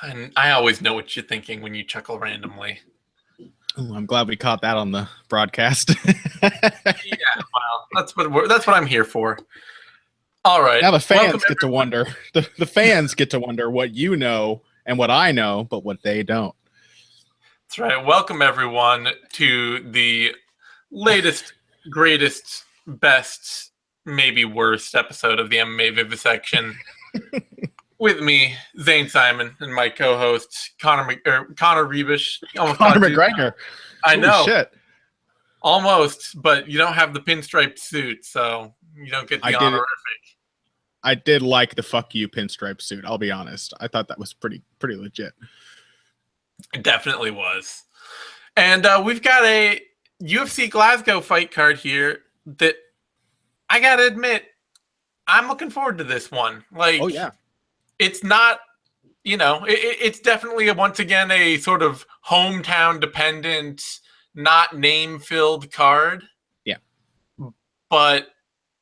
And I always know what you're thinking when you chuckle randomly. Ooh, I'm glad we caught that on the broadcast. Yeah, well, that's what I'm here for. All right. Now the fans get to wonder. The fans get to wonder what you know and what I know, but what they don't. That's right. Welcome everyone to the latest, greatest, best, maybe worst episode of the MMA Vivisection. With me, Zane Simon, and my co-host Connor Rebish. Conor McGregor. I know. Holy shit. Almost, but you don't have the pinstripe suit, so you don't get the honorific. I did like the fuck you pinstripe suit, I'll be honest. I thought that was pretty legit. It definitely was. And we've got a UFC Glasgow fight card here that I gotta admit, I'm looking forward to this one. Like, oh yeah. It's not, it's definitely once again a sort of hometown dependent, not name filled card. Yeah. But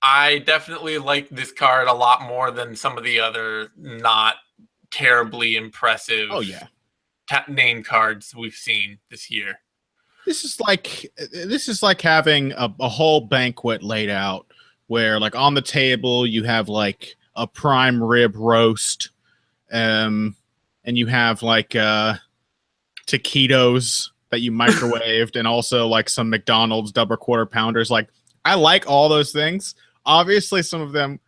I definitely like this card a lot more than some of the other not terribly impressive name cards we've seen this year. This is like having a whole banquet laid out where, like, on the table you have like a prime rib roast, and you have like taquitos that you microwaved, and also like some McDonald's double quarter pounders. Like, I like all those things. Obviously, some of them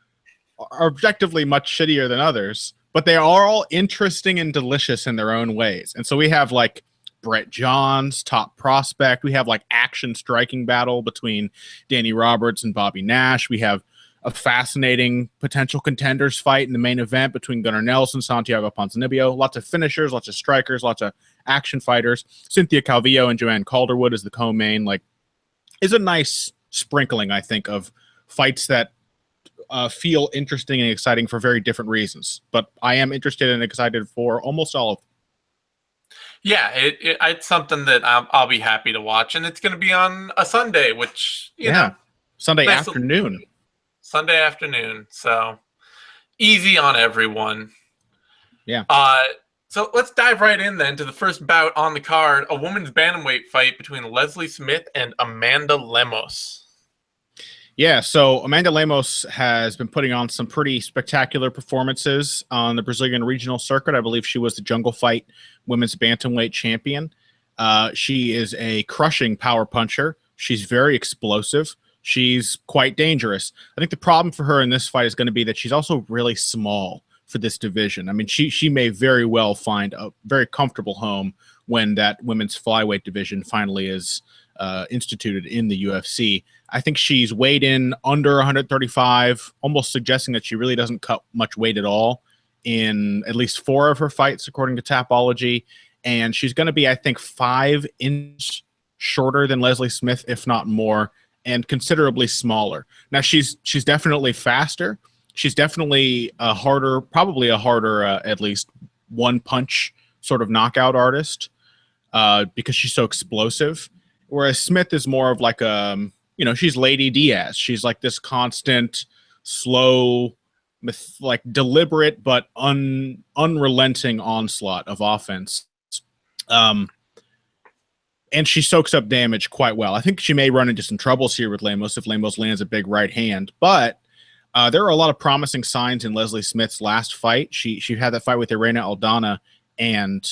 are objectively much shittier than others, but they are all interesting and delicious in their own ways. And so we have like Brett Johns, top prospect. We have like action striking battle between Danny Roberts and Bobby Nash. We have a fascinating potential contenders fight in the main event between Gunnar Nelson, Santiago Ponzinibbio. Lots of finishers, lots of strikers, lots of action fighters. Cynthia Calvillo and Joanne Calderwood is the co-main. Like, is a nice sprinkling, I think, of fights that feel interesting and exciting for very different reasons. But I am interested and excited for almost all of them. Yeah, it's something that I'll be happy to watch, and it's going to be on a Sunday, which you know, Sunday afternoon. Sunday afternoon, so easy on everyone. Yeah. So let's dive right in then to the first bout on the card: a women's bantamweight fight between Leslie Smith and Amanda Lemos. Yeah, so Amanda Lemos has been putting on some pretty spectacular performances on the Brazilian regional circuit. I believe she was the Jungle Fight women's bantamweight champion. She is a crushing power puncher. She's very explosive. She's quite dangerous. I think the problem for her in this fight is going to be that she's also really small for this division. I mean, she may very well find a very comfortable home when that women's flyweight division finally is instituted in the UFC. I think she's weighed in under 135, almost suggesting that she really doesn't cut much weight at all in at least 4 of her fights, according to Tapology. And she's going to be, I think, 5 inches shorter than Leslie Smith, if not more, and considerably smaller. Now, she's definitely faster. She's definitely probably a harder, at least one punch sort of knockout artist, because she's so explosive. Whereas Smith is more of like she's Lady Diaz. She's like this constant, slow, like deliberate but unrelenting onslaught of offense. And she soaks up damage quite well. I think she may run into some troubles here with Lemos if Lemos lands a big right hand. But there are a lot of promising signs in Leslie Smith's last fight. She had that fight with Irene Aldana and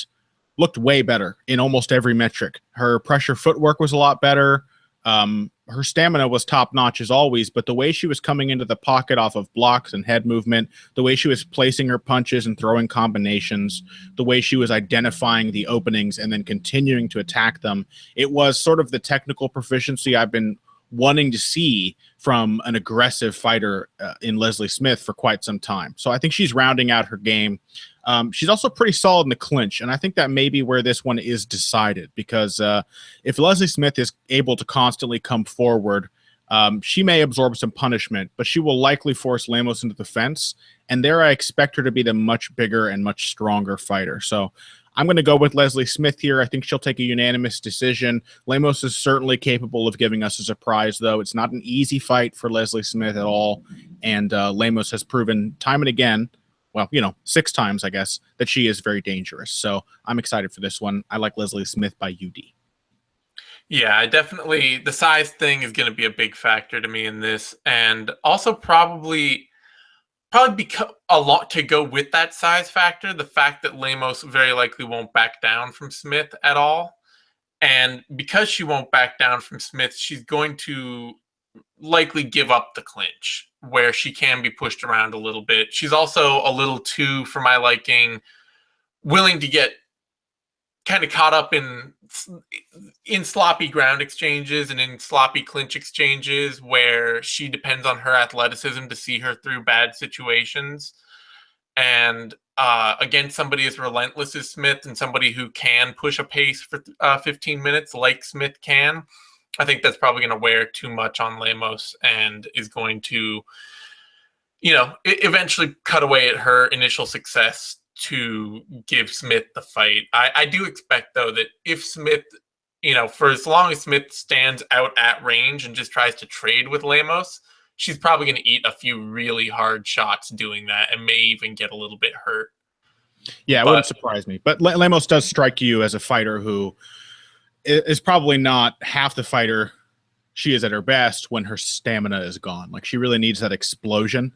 looked way better in almost every metric. Her pressure footwork was a lot better. Her stamina was top-notch as always, but the way she was coming into the pocket off of blocks and head movement, the way she was placing her punches and throwing combinations, the way she was identifying the openings and then continuing to attack them, it was sort of the technical proficiency I've been wanting to see from an aggressive fighter in Leslie Smith for quite some time. So I think she's rounding out her game. She's also pretty solid in the clinch, and I think that may be where this one is decided, because if Leslie Smith is able to constantly come forward, she may absorb some punishment, but she will likely force Lemos into the fence, and there I expect her to be the much bigger and much stronger fighter. So I'm going to go with Leslie Smith here. I think she'll take a unanimous decision. Lemos is certainly capable of giving us a surprise, though. It's not an easy fight for Leslie Smith at all, and Lemos has proven time and again well, you know, 6 times, I guess, that she is very dangerous. So I'm excited for this one. I like Leslie Smith by UD. Yeah, I definitely, the size thing is going to be a big factor to me in this, and also probably become a lot to go with that size factor. The fact that Lemos very likely won't back down from Smith at all, and because she won't back down from Smith, she's going to likely give up the clinch where she can be pushed around a little bit. She's also a little too, for my liking, willing to get kind of caught up in sloppy ground exchanges and in sloppy clinch exchanges where she depends on her athleticism to see her through bad situations. And against somebody as relentless as Smith and somebody who can push a pace for 15 minutes like Smith can, I think that's probably going to wear too much on Lemos and is going to, you know, eventually cut away at her initial success to give Smith the fight. I do expect, though, that if Smith, you know, for as long as Smith stands out at range and just tries to trade with Lemos, she's probably going to eat a few really hard shots doing that and may even get a little bit hurt. Yeah, it wouldn't surprise me. But Lemos does strike you as a fighter who is probably not half the fighter she is at her best when her stamina is gone. Like, she really needs that explosion.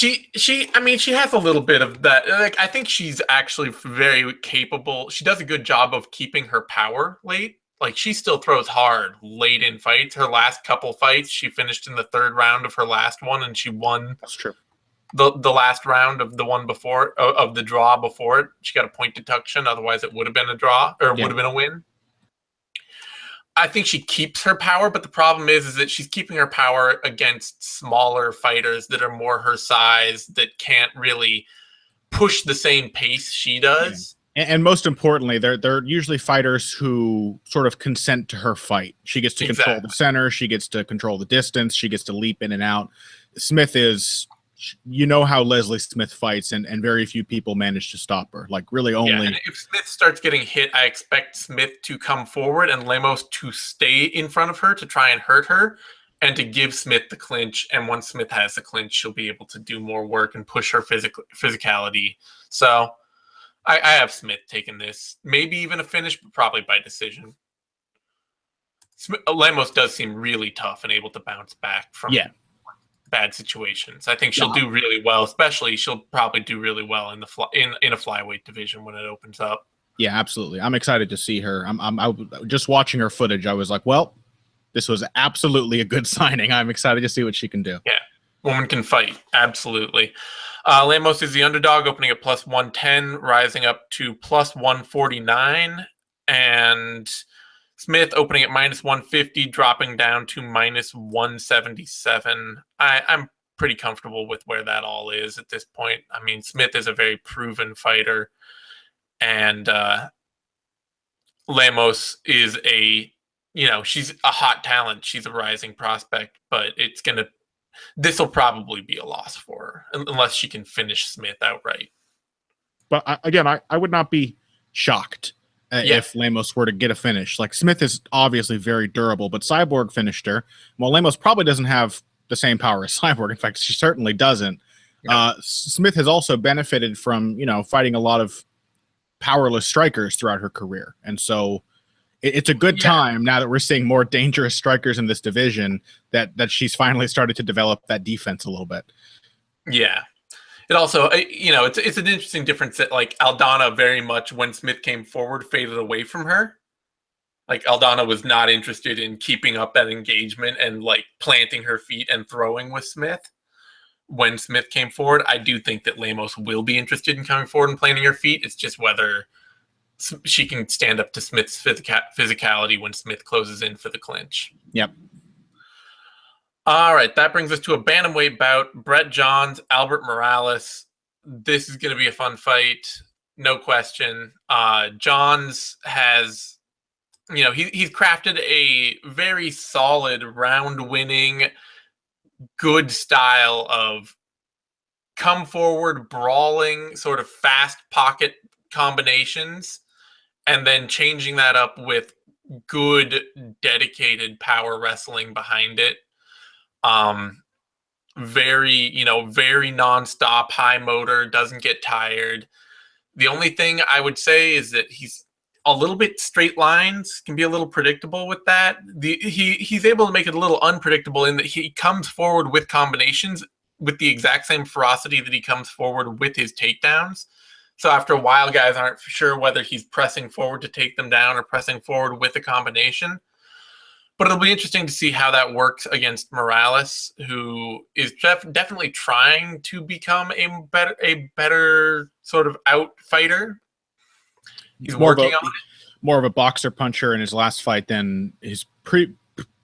I mean, she has a little bit of that. Like, I think she's actually very capable. She does a good job of keeping her power late. Like, she still throws hard late in fights. Her last couple fights, she finished in the 3rd round of her last one, and she won. That's true. The last round of the one before, of the draw before it. She got a point deduction. Otherwise, it would have been a draw, or would have been a win. I think she keeps her power, but the problem is that she's keeping her power against smaller fighters that are more her size, that can't really push the same pace she does. Yeah. And most importantly, they're usually fighters who sort of consent to her fight. She gets to control the center. She gets to control the distance. She gets to leap in and out. Smith is, you know how Leslie Smith fights, and very few people manage to stop her. Like, really only. Yeah, and if Smith starts getting hit, I expect Smith to come forward and Lemos to stay in front of her to try and hurt her and to give Smith the clinch. And once Smith has the clinch, she'll be able to do more work and push her physicality. So I have Smith taking this. Maybe even a finish, but probably by decision. Lemos does seem really tough and able to bounce back from bad situations. I think she'll do really well. Especially, she'll probably do really well in the in a flyweight division when it opens up. Yeah, absolutely. I'm excited to see her. I just watching her footage. I was like, well, this was absolutely a good signing. I'm excited to see what she can do. Yeah, woman can fight. Absolutely. Lemos is the underdog, opening at +110, rising up to +149, and Smith opening at -150, dropping down to -177. I'm pretty comfortable with where that all is at this point. I mean, Smith is a very proven fighter, and Lemos is she's a hot talent. She's a rising prospect, but this will probably be a loss for her unless she can finish Smith outright. But I would not be shocked if Lemos were to get a finish. Like, Smith is obviously very durable, but Cyborg finished her. Well, Lemos probably doesn't have the same power as Cyborg. In fact, she certainly doesn't. Yep. Smith has also benefited from, fighting a lot of powerless strikers throughout her career. And so it's a good time now that we're seeing more dangerous strikers in this division that she's finally started to develop that defense a little bit. Yeah. It also, it's an interesting difference that, like, Aldana very much, when Smith came forward, faded away from her. Like, Aldana was not interested in keeping up that engagement and, like, planting her feet and throwing with Smith. When Smith came forward, I do think that Lemos will be interested in coming forward and planting her feet. It's just whether she can stand up to Smith's physicality when Smith closes in for the clinch. Yep. All right, that brings us to a bantamweight bout. Brett Johns, Albert Morales. This is going to be a fun fight, no question. Johns has, he's crafted a very solid, round-winning, good style of come forward, brawling, sort of fast pocket combinations, and then changing that up with good, dedicated power wrestling behind it. very nonstop, high motor, doesn't get tired. The only thing I would say is that he's a little bit straight lines, can be a little predictable with that. He's able to make it a little unpredictable in that he comes forward with combinations with the exact same ferocity that he comes forward with his takedowns. So after a while, guys aren't sure whether he's pressing forward to take them down or pressing forward with a combination. But it'll be interesting to see how that works against Morales, who is definitely trying to become a better sort of out fighter. He's working on it. More of a boxer puncher in his last fight than his pre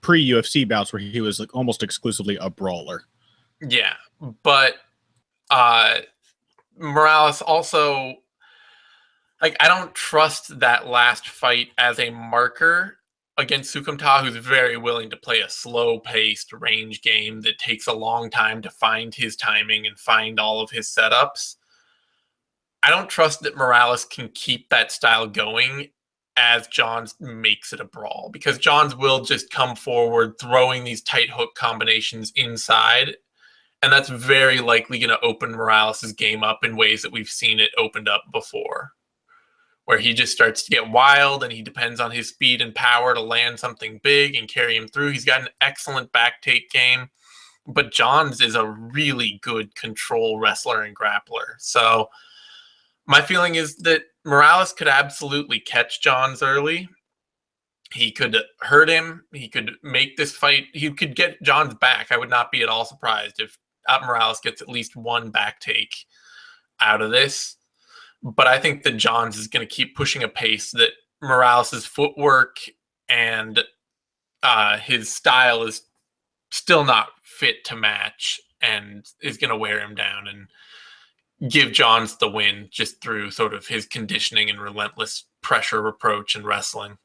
UFC bouts, where he was like almost exclusively a brawler. Yeah, but Morales also, like, I don't trust that last fight as a marker against Sukumta, who's very willing to play a slow-paced range game that takes a long time to find his timing and find all of his setups. I don't trust that Morales can keep that style going as Johns makes it a brawl, because Johns will just come forward throwing these tight hook combinations inside, and that's very likely going to open Morales' game up in ways that we've seen it opened up before, where he just starts to get wild and he depends on his speed and power to land something big and carry him through. He's got an excellent back take game, but Johns is a really good control wrestler and grappler. So my feeling is that Morales could absolutely catch Johns early. He could hurt him. He could make this fight. He could get Johns back. I would not be at all surprised if Morales gets at least one back take out of this. But I think that Johns is going to keep pushing a pace that Morales' footwork and his style is still not fit to match, and is going to wear him down and give Johns the win just through sort of his conditioning and relentless pressure approach and wrestling.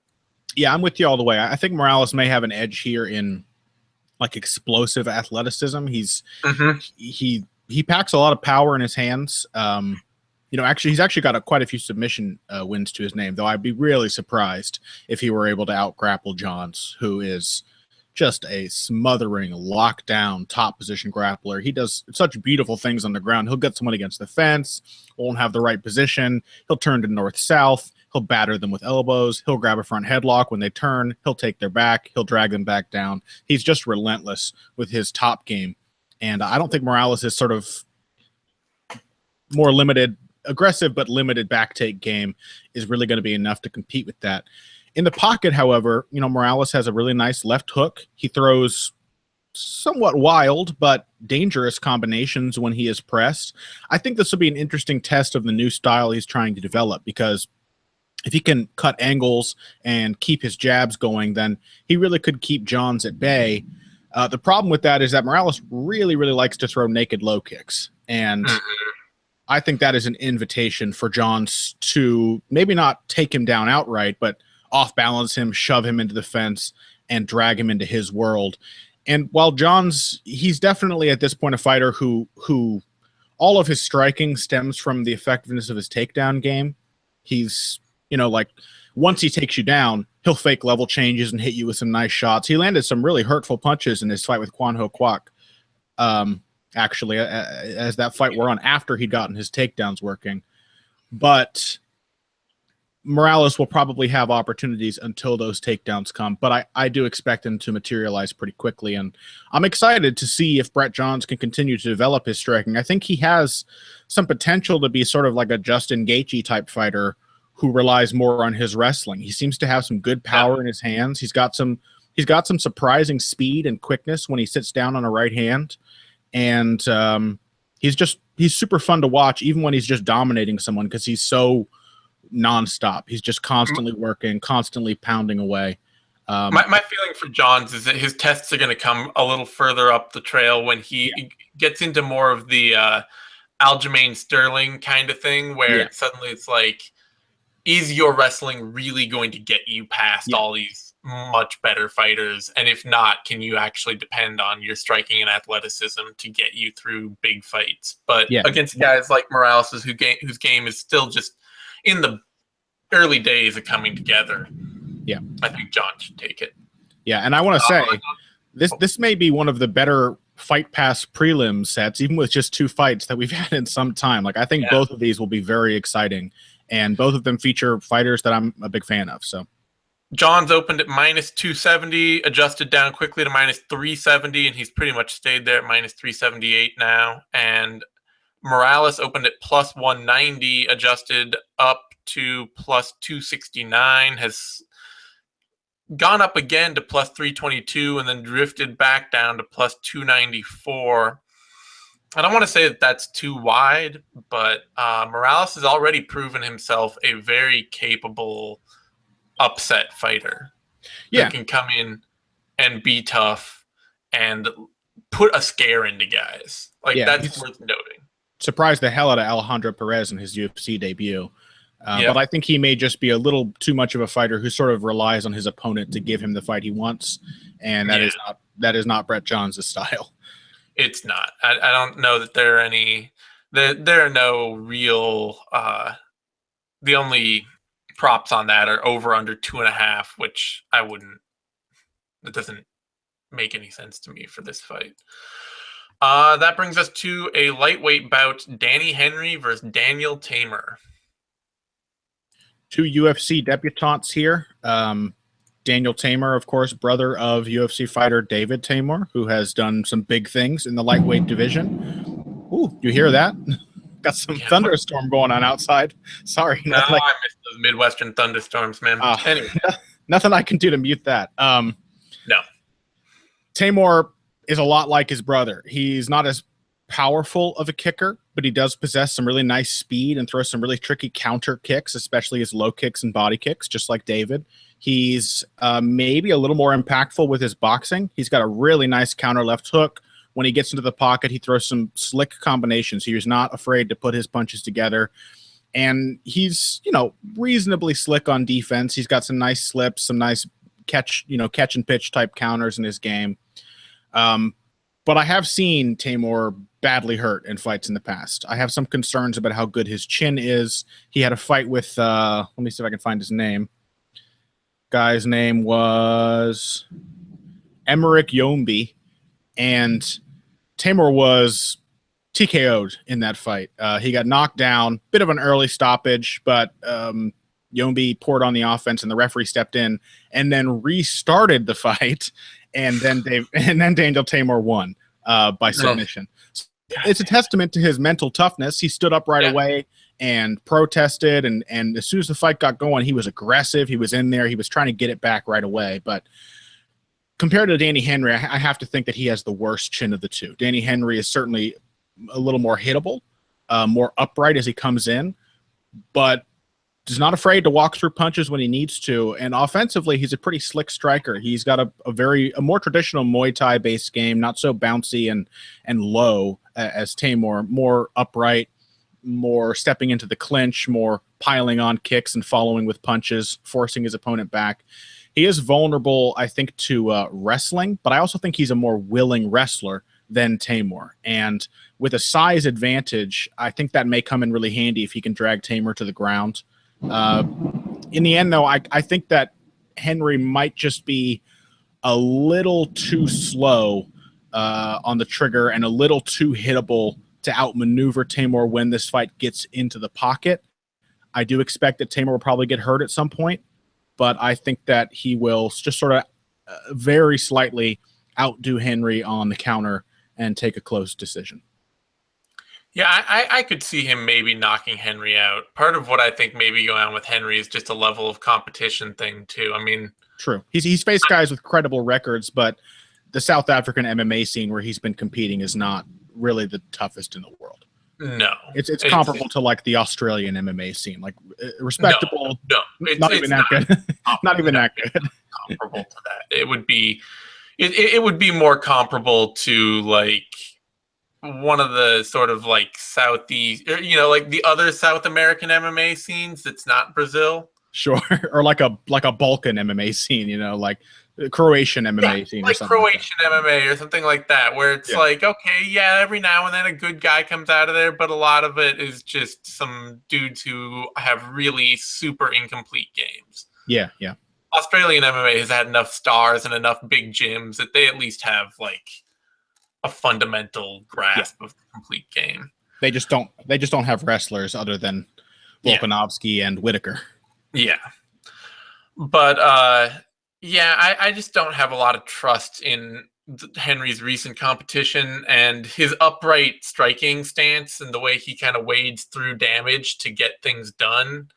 Yeah, I'm with you all the way. I think Morales may have an edge here in like explosive athleticism. He packs a lot of power in his hands. He's actually got quite a few submission wins to his name, though I'd be really surprised if he were able to out-grapple Johns, who is just a smothering, lockdown, top position grappler. He does such beautiful things on the ground. He'll get someone against the fence, won't have the right position. He'll turn to north-south. He'll batter them with elbows. He'll grab a front headlock when they turn. He'll take their back. He'll drag them back down. He's just relentless with his top game. And I don't think Morales is sort of more limited, aggressive but limited back take game is really going to be enough to compete with that. In the pocket, however, Morales has a really nice left hook. He throws somewhat wild but dangerous combinations when he is pressed. I think this will be an interesting test of the new style he's trying to develop, because if he can cut angles and keep his jabs going, then he really could keep Johns at bay. The problem with that is that Morales really, really likes to throw naked low kicks. And I think that is an invitation for Johns to maybe not take him down outright, but off-balance him, shove him into the fence, and drag him into his world. And while Johns, he's definitely at this point a fighter who all of his striking stems from the effectiveness of his takedown game. He's, once he takes you down, he'll fake level changes and hit you with some nice shots. He landed some really hurtful punches in his fight with Kwan Ho Kwak, actually, as that fight wore on after he'd gotten his takedowns working. But Morales will probably have opportunities until those takedowns come, but I do expect him to materialize pretty quickly, and I'm excited to see if Brett Johns can continue to develop his striking. I think he has some potential to be sort of like a Justin Gaethje type fighter who relies more on his wrestling. He seems to have some good power in his hands. He's got some surprising speed and quickness when he sits down on a right hand, and he's super fun to watch, even when he's just dominating someone, because he's so nonstop. He's just constantly working, constantly pounding away. My feeling for Johns is that his tests are going to come a little further up the trail when he gets into more of the Aljamain Sterling kind of thing, where suddenly it's like, is your wrestling really going to get you past all these much better fighters? And if not, can you actually depend on your striking and athleticism to get you through big fights? But against guys like Morales, whose game is still just in the early days of coming together, I think John should take it. Yeah, and I want to say, this may be one of the better Fight Pass prelim sets, even with just 2 fights that we've had in some time. Like, I think both of these will be very exciting, and both of them feature fighters that I'm a big fan of. So John's opened at -270, adjusted down quickly to -370, and he's pretty much stayed there at -378 now. And Morales opened at +190, adjusted up to +269, has gone up again to +322, and then drifted back down to +294. I don't want to say that that's too wide, but Morales has already proven himself a very capable upset fighter. Yeah, who can come in and be tough and put a scare into guys. Like, that's worth noting. Surprised the hell out of Alejandro Perez in his UFC debut. But I think he may just be a little too much of a fighter who sort of relies on his opponent to give him the fight he wants, and that is not Brett Johns' style. It's not. I don't know that there are any. There are no real. The only props on that are over under 2.5, which I wouldn't. That doesn't make any sense to me for this fight. That brings us to a lightweight bout: Danny Henry versus Daniel Teymur. 2 UFC debutantes here. Daniel Teymur, of course, brother of UFC fighter David Teymur, who has done some big things in the lightweight division. Ooh, you hear that? Got some thunderstorm going on outside. Sorry. No, I missed those Midwestern thunderstorms, man. Anyway. Nothing I can do to mute that. No. Teymur is a lot like his brother. He's not as powerful of a kicker, but he does possess some really nice speed and throws some really tricky counter kicks, especially his low kicks and body kicks, just like David. He's maybe a little more impactful with his boxing. He's got a really nice counter left hook. When he gets into the pocket, he throws some slick combinations. He's not afraid to put his punches together. And he's, reasonably slick on defense. He's got some nice slips, some nice catch and pitch type counters in his game. But I have seen Teymur badly hurt in fights in the past. I have some concerns about how good his chin is. He had a fight with, let me see if I can find his name. Guy's name was Emmerich Yombi, and Teymur was TKO'd in that fight. He got knocked down, bit of an early stoppage, but Yombi poured on the offense, and the referee stepped in and then restarted the fight, and then Daniel Teymur won by submission. So it's a testament to his mental toughness. He stood up right away and protested, and as soon as the fight got going, he was aggressive. He was in there. He was trying to get it back right away. But compared to Danny Henry, I have to think that he has the worst chin of the two. Danny Henry is certainly a little more hittable, more upright as he comes in, but is not afraid to walk through punches when he needs to. And offensively, he's a pretty slick striker. He's got a more traditional Muay Thai based game, not so bouncy and low as Teymur, more upright, more stepping into the clinch, more piling on kicks and following with punches, forcing his opponent back. He is vulnerable, I think, to wrestling, but I also think he's a more willing wrestler than Teymur. And with a size advantage, I think that may come in really handy if he can drag Teymur to the ground. In the end, though, I think that Henry might just be a little too slow on the trigger and a little too hittable to outmaneuver Teymur when this fight gets into the pocket. I do expect that Teymur will probably get hurt at some point, but I think that he will just sort of very slightly outdo Henry on the counter and take a close decision. Yeah, I could see him maybe knocking Henry out. Part of what I think maybe going on with Henry is just a level of competition thing too. I mean, true. He's faced guys with credible records, but the South African MMA scene where he's been competing is not really the toughest in the world. No, it's comparable to like the Australian MMA scene, like respectable. No, not even that good. Not even that good. Comparable to that, it would be more comparable to like one of the sort of like Southeast, or, like the other South American MMA scenes that's not Brazil. Sure, or like a Balkan MMA scene, like Croatian MMA scene, like Croatian MMA or something like that, where it's like, okay, every now and then a good guy comes out of there, but a lot of it is just some dudes who have really super incomplete games. Yeah. Australian MMA has had enough stars and enough big gyms that they at least have like a fundamental grasp of the complete game. They just don't have wrestlers other than Volkanovski and Whitaker. Yeah. But I just don't have a lot of trust in Henry's recent competition and his upright striking stance and the way he kind of wades through damage to get things done.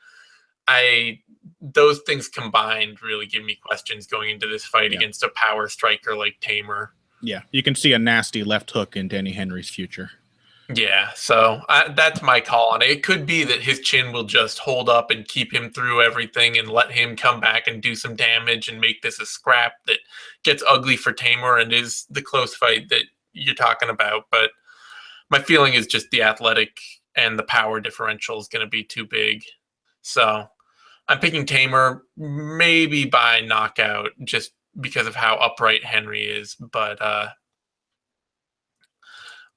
Those things combined really give me questions going into this fight against a power striker like Tamer. Yeah, you can see a nasty left hook in Danny Henry's future. Yeah, so that's my call on it. It could be that his chin will just hold up and keep him through everything and let him come back and do some damage and make this a scrap that gets ugly for Tamer and is the close fight that you're talking about. But my feeling is just the athletic and the power differential is going to be too big. So I'm picking Tamer maybe by knockout just because of how upright Henry is. But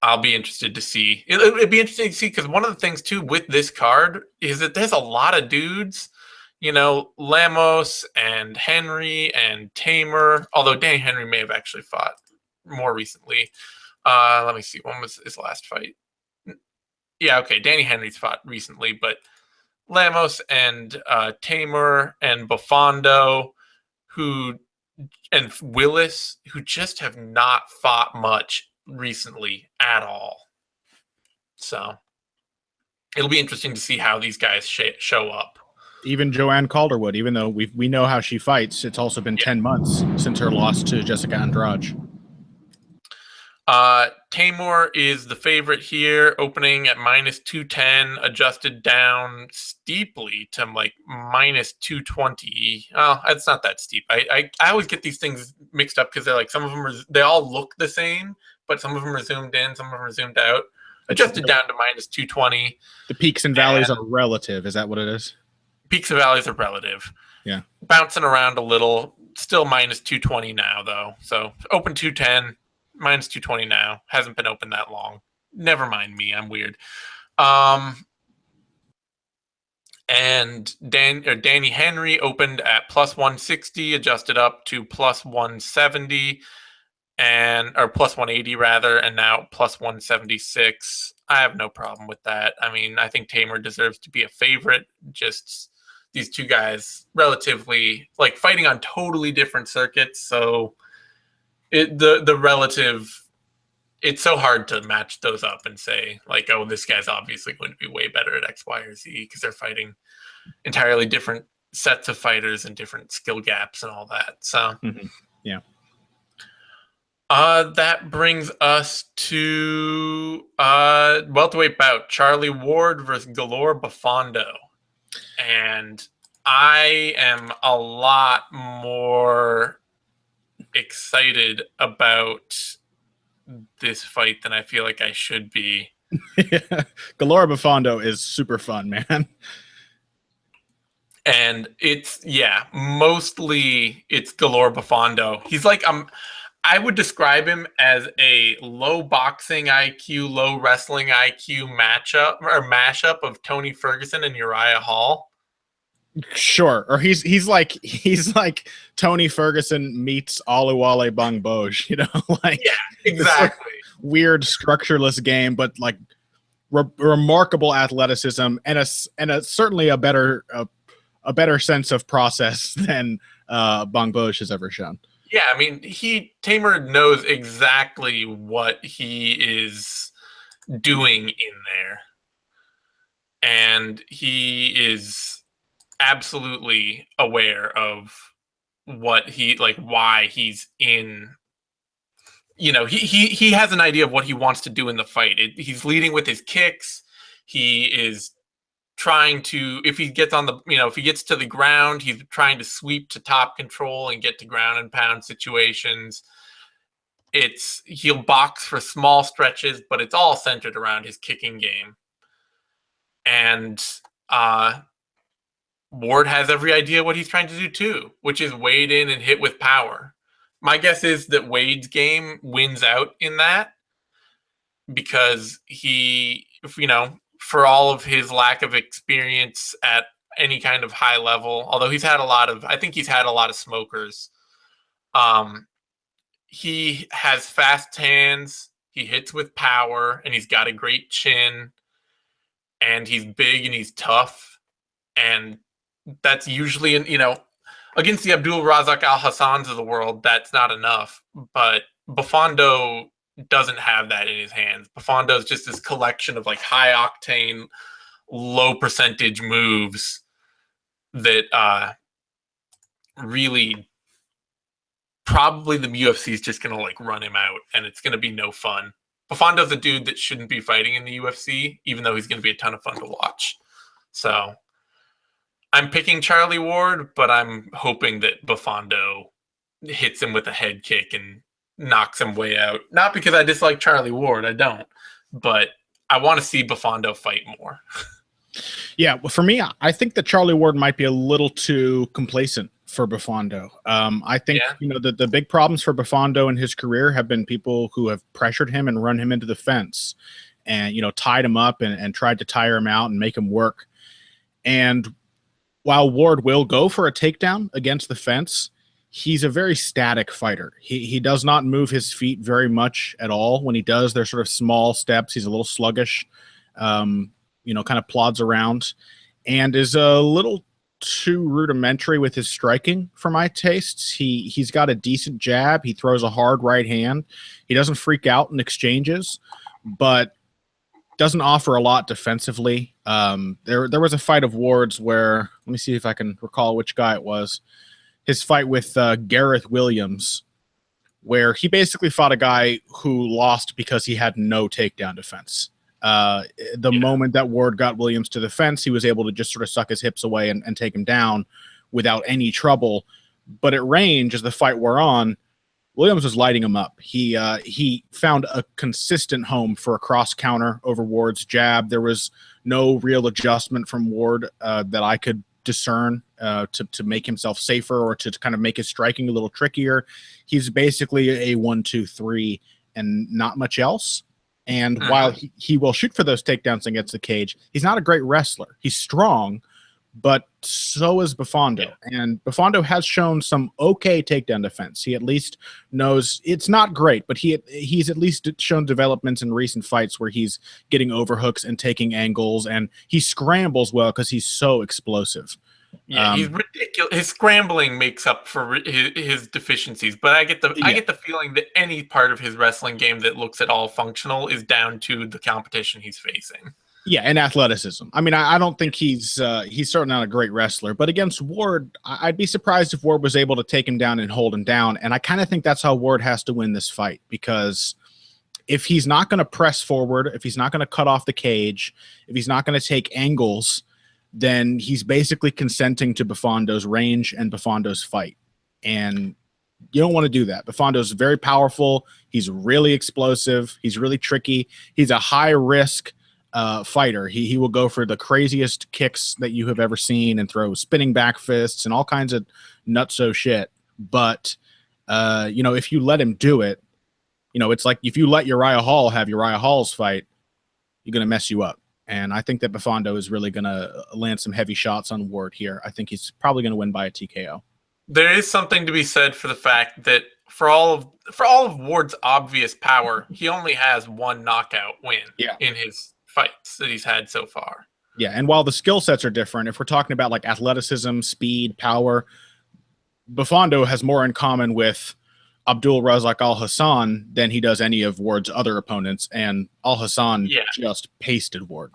I'll be interested to see. It'd be interesting to see because one of the things too with this card is that there's a lot of dudes, Lemos and Henry and Tamer, although Danny Henry may have actually fought more recently. Let me see. When was his last fight? Yeah, okay. Danny Henry's fought recently, but Lemos and Teymur and Bofando, and Willis, who just have not fought much recently at all. So it'll be interesting to see how these guys show up. Even Joanne Calderwood, even though we know how she fights, it's also been 10 months since her loss to Jessica Andrade. Teymur is the favorite here, opening at minus 210, adjusted down steeply to like minus 220. Oh, it's not that steep. I always get these things mixed up because they're like, some of them they all look the same, but some of them are zoomed in, some of them are zoomed out. Adjusted down to minus 220. The peaks and valleys are relative. Is that what it is? Peaks and valleys are relative. Yeah. Bouncing around a little. Still minus 220 now, though. So open 210, minus 220 now. Hasn't been open that long. Never mind me. I'm weird. And Danny Henry opened at plus 160, adjusted up to plus 170. Or plus 180 rather, and now plus 176. I have no problem with that. I mean, I think Tamer deserves to be a favorite. Just these two guys relatively like fighting on totally different circuits. So the relative, it's so hard to match those up and say like, oh, this guy's obviously going to be way better at X, Y, or Z because they're fighting entirely different sets of fighters and different skill gaps and all that. So yeah. That brings us to welterweight bout, Charlie Ward versus Galore Bofando. And I am a lot more excited about this fight than I feel like I should be. Galore Bofando is super fun, man. And mostly it's Galore Bofando. He's like, I would describe him as a low boxing IQ, low wrestling IQ mashup of Tony Ferguson and Uriah Hall. Sure. Or he's like Tony Ferguson meets Oluwale Bongboj, like yeah, exactly. Weird structureless game, but like remarkable athleticism and a certainly a better sense of process than Bongboj has ever shown. Yeah, I mean, Tamer knows exactly what he is doing in there. And he is absolutely aware of what why he's in. He has an idea of what he wants to do in the fight. He's leading with his kicks. He is trying to, if he gets to the ground, he's trying to sweep to top control and get to ground and pound situations. He'll box for small stretches, but it's all centered around his kicking game. And Ward has every idea what he's trying to do too, which is wade in and hit with power. My guess is that Wade's game wins out in that because for all of his lack of experience at any kind of high level, although he's had a lot of smokers. He has fast hands. He hits with power, and he's got a great chin, and he's big and he's tough, and that's usually, against the Abdul Razak Al Hassans of the world, that's not enough. But Bofando doesn't have that in his hands. Bofando is just this collection of like high octane, low percentage moves that really probably the UFC is just gonna like run him out, and it's gonna be no fun. Bofando's a dude that shouldn't be fighting in the UFC, even though he's gonna be a ton of fun to watch. So I'm picking Charlie Ward, but I'm hoping that Bofando hits him with a head kick and knocks him way out. Not because I dislike Charlie Ward, I don't, but I want to see Bofando fight more. Yeah, well, for me, I think that Charlie Ward might be a little too complacent for Bofando. I think the big problems for Bofando in his career have been people who have pressured him and run him into the fence, and tied him up and tried to tire him out and make him work. And while Ward will go for a takedown against the fence, he's a very static fighter. He does not move his feet very much at all. When he does, they're sort of small steps. He's a little sluggish, kind of plods around, and is a little too rudimentary with his striking for my tastes. He's got a decent jab. He throws a hard right hand. He doesn't freak out in exchanges, but doesn't offer a lot defensively. There was a fight of Ward's where, let me see if I can recall which guy it was. His fight with Gareth Williams, where he basically fought a guy who lost because he had no takedown defense. Moment that Ward got Williams to the fence, he was able to just sort of suck his hips away and take him down without any trouble. But at range, as the fight wore on, Williams was lighting him up. He found a consistent home for a cross counter over Ward's jab. There was no real adjustment from Ward that I could discern to make himself safer or to kind of make his striking a little trickier. He's basically a 1-2-3 and not much else. And while he will shoot for those takedowns against the cage, he's not a great wrestler. He's strong, but so is Bofando. Yeah. And Bofando has shown some okay takedown defense. He at least knows it's not great, but he's at least shown developments in recent fights where he's getting overhooks and taking angles, and he scrambles well because he's so explosive. Yeah, he's ridiculous. His scrambling makes up for his deficiencies, but I get the feeling that any part of his wrestling game that looks at all functional is down to the competition he's facing. Yeah, and athleticism. I mean, I don't think he's certainly not a great wrestler, but against Ward, I'd be surprised if Ward was able to take him down and hold him down, and I kind of think that's how Ward has to win this fight, because if he's not going to press forward, if he's not going to cut off the cage, if he's not going to take angles, then he's basically consenting to Bofando's range and Bofando's fight. And you don't want to do that. Bofando's very powerful. He's really explosive. He's really tricky. He's a high-risk fighter. He will go for the craziest kicks that you have ever seen and throw spinning back fists and all kinds of nutso shit. But, if you let him do it, it's like if you let Uriah Hall have Uriah Hall's fight, you're going to mess you up. And I think that Bofando is really going to land some heavy shots on Ward here. I think he's probably going to win by a TKO. There is something to be said for the fact that for all of Ward's obvious power, he only has one knockout win in his fights that he's had so far. Yeah, and while the skill sets are different, if we're talking about like athleticism, speed, power, Bofando has more in common with Abdul Razak Al Hassan than he does any of Ward's other opponents, and Al Hassan just pasted Ward.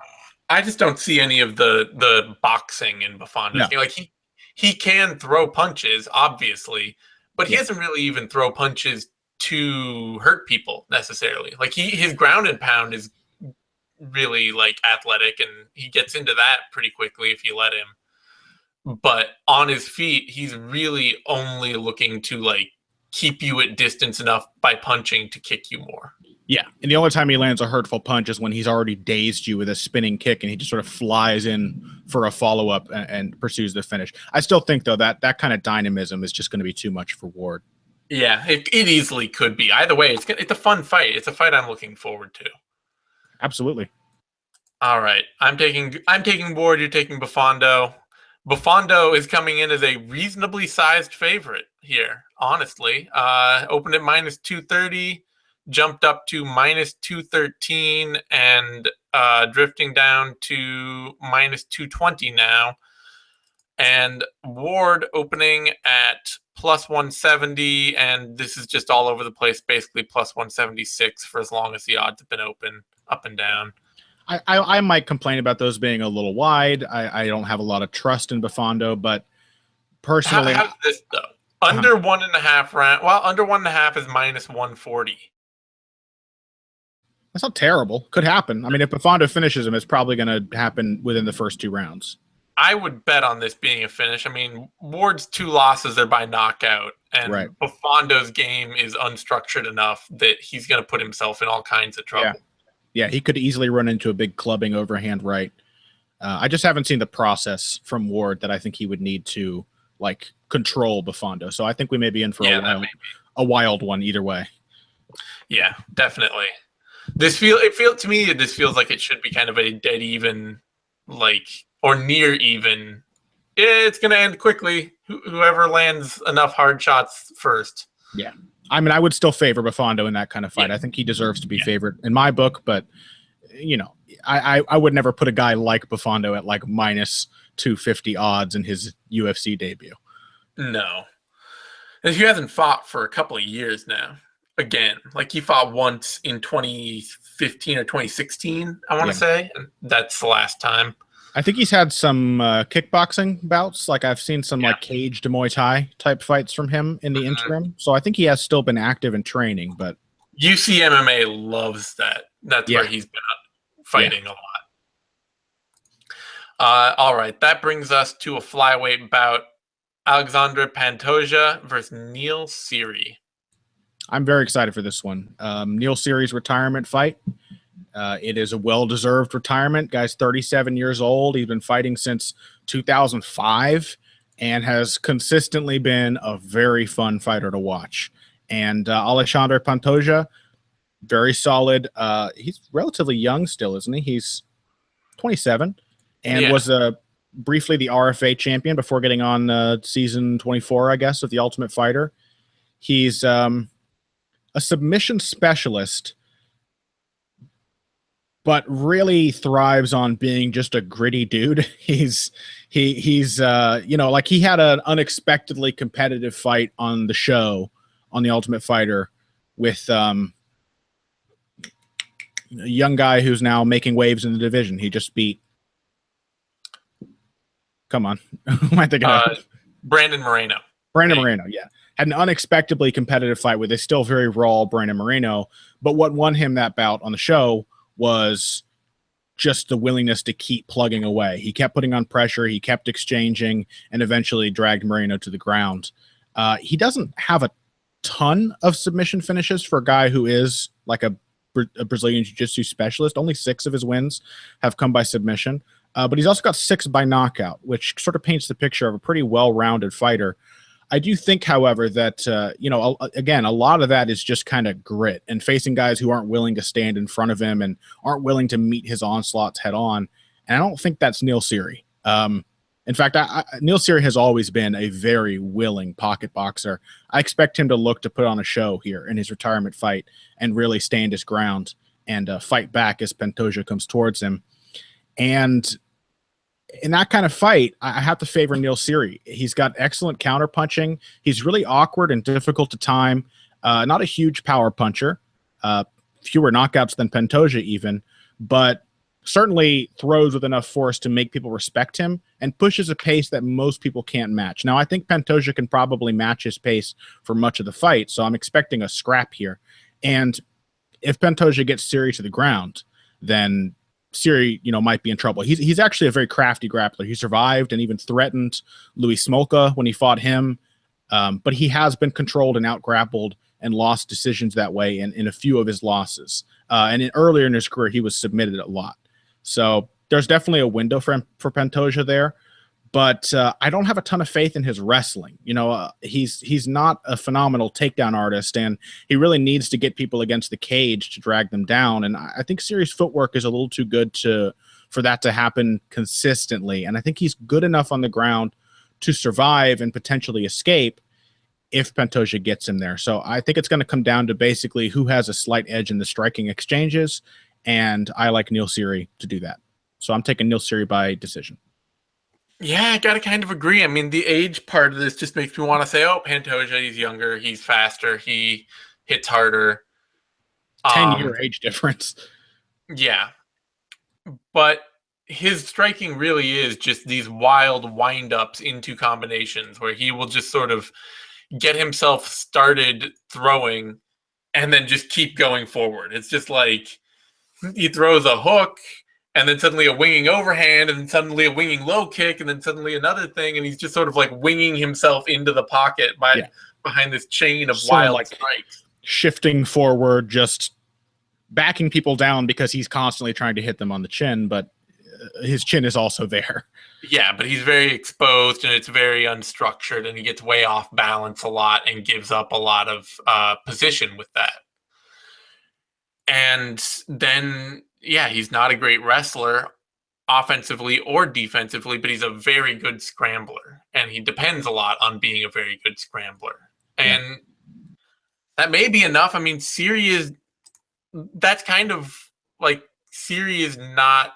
I just don't see any of the boxing in Bofando. No. Like he can throw punches, obviously, but he doesn't really even throw punches to hurt people necessarily. Like his ground and pound is really like athletic, and he gets into that pretty quickly if you let him. But on his feet, he's really only looking to like keep you at distance enough by punching to kick you more. Yeah, and the only time he lands a hurtful punch is when he's already dazed you with a spinning kick and he just sort of flies in for a follow-up and pursues the finish. I still think, though, that kind of dynamism is just going to be too much for Ward. Yeah, it easily could be. Either way, it's a fun fight. It's a fight I'm looking forward to. Absolutely. All right, I'm taking Ward, you're taking Bofando. Bofando is coming in as a reasonably sized favorite here, honestly. Opened at minus 230, jumped up to minus 213 and drifting down to minus 220 now. And Ward opening at plus 170, and this is just all over the place, basically plus 176 for as long as the odds have been open, up and down. I might complain about those being a little wide. I don't have a lot of trust in Bofando, but personally... How's this, though? Under 1.5 round. Well, under 1.5 is minus 140. That's not terrible. Could happen. I mean, if Bofando finishes him, it's probably going to happen within the first 2 rounds. I would bet on this being a finish. I mean, Ward's 2 losses are by knockout, and right. Bofando's game is unstructured enough that he's going to put himself in all kinds of trouble. Yeah, he could easily run into a big clubbing overhand right. I just haven't seen the process from Ward that I think he would need to like control Bofando. So I think we may be in for a wild one either way. Yeah, definitely. This to me this feels like it should be kind of a dead even, like, or near even. It's going to end quickly. Whoever lands enough hard shots first. Yeah. I mean, I would still favor Bofando in that kind of fight. I think he deserves to be favored in my book, but you know, I would never put a guy like Bofando at like minus 250 odds in his UFC debut. No. And he hasn't fought for a couple of years now. Again, like he fought once in 2015 or 2016, I want to say, and that's the last time. I think he's had some kickboxing bouts. Like I've seen some like caged Muay Thai type fights from him in the interim. So I think he has still been active in training, but UFC MMA loves that. That's where he's been fighting a lot. All right. That brings us to a flyweight bout. Alexandre Pantoja versus Neil Seery. I'm very excited for this one. Neil Seery's retirement fight. It is a well-deserved retirement. Guy's 37 years old. He's been fighting since 2005 and has consistently been a very fun fighter to watch. And Alexandre Pantoja, very solid. He's relatively young still, isn't he? He's 27 and was briefly the RFA champion before getting on season 24, I guess, of The Ultimate Fighter. He's a submission specialist, but really thrives on being just a gritty dude. He's you know, like he had an unexpectedly competitive fight on the show on The Ultimate Fighter with a young guy who's now making waves in the division. He just beat, come on, who am I thinking of? Brandon Moreno. Moreno, yeah. Had an unexpectedly competitive fight with a still very raw Brandon Moreno, but what won him that bout on the show was just the willingness to keep plugging away. He kept putting on pressure, he kept exchanging, and eventually dragged Moreno to the ground. He doesn't have a ton of submission finishes for a guy who is like a Brazilian Jiu-Jitsu specialist. Only 6 of his wins have come by submission, but he's also got 6 by knockout, which sort of paints the picture of a pretty well-rounded fighter. I do think, however, that, you know, again, a lot of that is just kind of grit and facing guys who aren't willing to stand in front of him and aren't willing to meet his onslaughts head on. And I don't think that's Neil Seery. In fact, Neil Seery has always been a very willing pocket boxer. I expect him to look to put on a show here in his retirement fight and really stand his ground and fight back as Pantoja comes towards him. And in that kind of fight, I have to favor Neil Seery. He's got excellent counter punching. He's really awkward and difficult to time. Not a huge power puncher, fewer knockouts than Pantoja even, but certainly throws with enough force to make people respect him and pushes a pace that most people can't match. Now, I think Pantoja can probably match his pace for much of the fight, so I'm expecting a scrap here. And if Pantoja gets Seery to the ground, then Seery, you know, might be in trouble. He's actually a very crafty grappler. He survived and even threatened Louis Smolka when he fought him, but he has been controlled and out-grappled and lost decisions that way in a few of his losses. And earlier in his career, he was submitted a lot. So there's definitely a window for Pantoja there, but I don't have a ton of faith in his wrestling. You know, he's not a phenomenal takedown artist, and he really needs to get people against the cage to drag them down. And I think Seery's footwork is a little too good for that to happen consistently. And I think he's good enough on the ground to survive and potentially escape. if Pantoja gets him there. So I think it's going to come down to basically who has a slight edge in the striking exchanges, and I like Neil Seery to do that. So I'm taking Neil Seery by decision. Yeah, I gotta kind of agree. I mean, the age part of this just makes me want to say, oh, Pantoja, he's younger, he's faster, he hits harder. 10-year age difference. Yeah. But his striking really is just these wild wind-ups into combinations where he will just sort of get himself started throwing and then just keep going forward. It's just like he throws a hook and then suddenly a winging overhand and then suddenly a winging low kick and then suddenly another thing, and he's just sort of like winging himself into the pocket behind this chain of sort wild of like strikes. Shifting forward, just backing people down because he's constantly trying to hit them on the chin, but his chin is also there. Yeah, but he's very exposed and it's very unstructured, and he gets way off balance a lot and gives up a lot of position with that. And then, yeah, he's not a great wrestler offensively or defensively, but he's a very good scrambler, and he depends a lot on being a very good scrambler. And that may be enough. I mean, Siri is, that's kind of like, Siri is not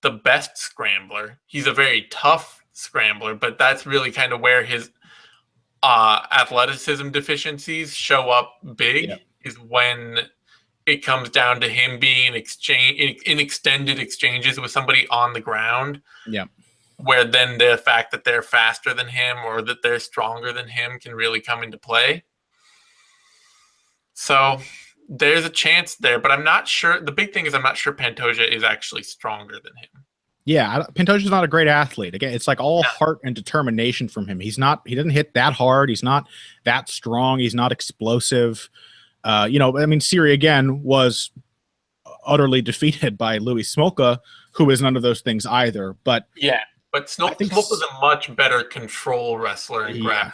the best scrambler. He's a very tough scrambler, but that's really kind of where his athleticism deficiencies show up big, is when it comes down to him being in extended exchanges with somebody on the ground. Yeah. Where then the fact that they're faster than him or that they're stronger than him can really come into play. So there's a chance there, but I'm not sure. The big thing is I'm not sure Pantoja is actually stronger than him. Yeah, Pantoja's not a great athlete. Again, it's like all heart and determination from him. He doesn't hit that hard. He's not that strong. He's not explosive. I mean, Siri, again, was utterly defeated by Louis Smolka, who is none of those things either. But yeah, but Smolka's a much better control wrestler and grappler.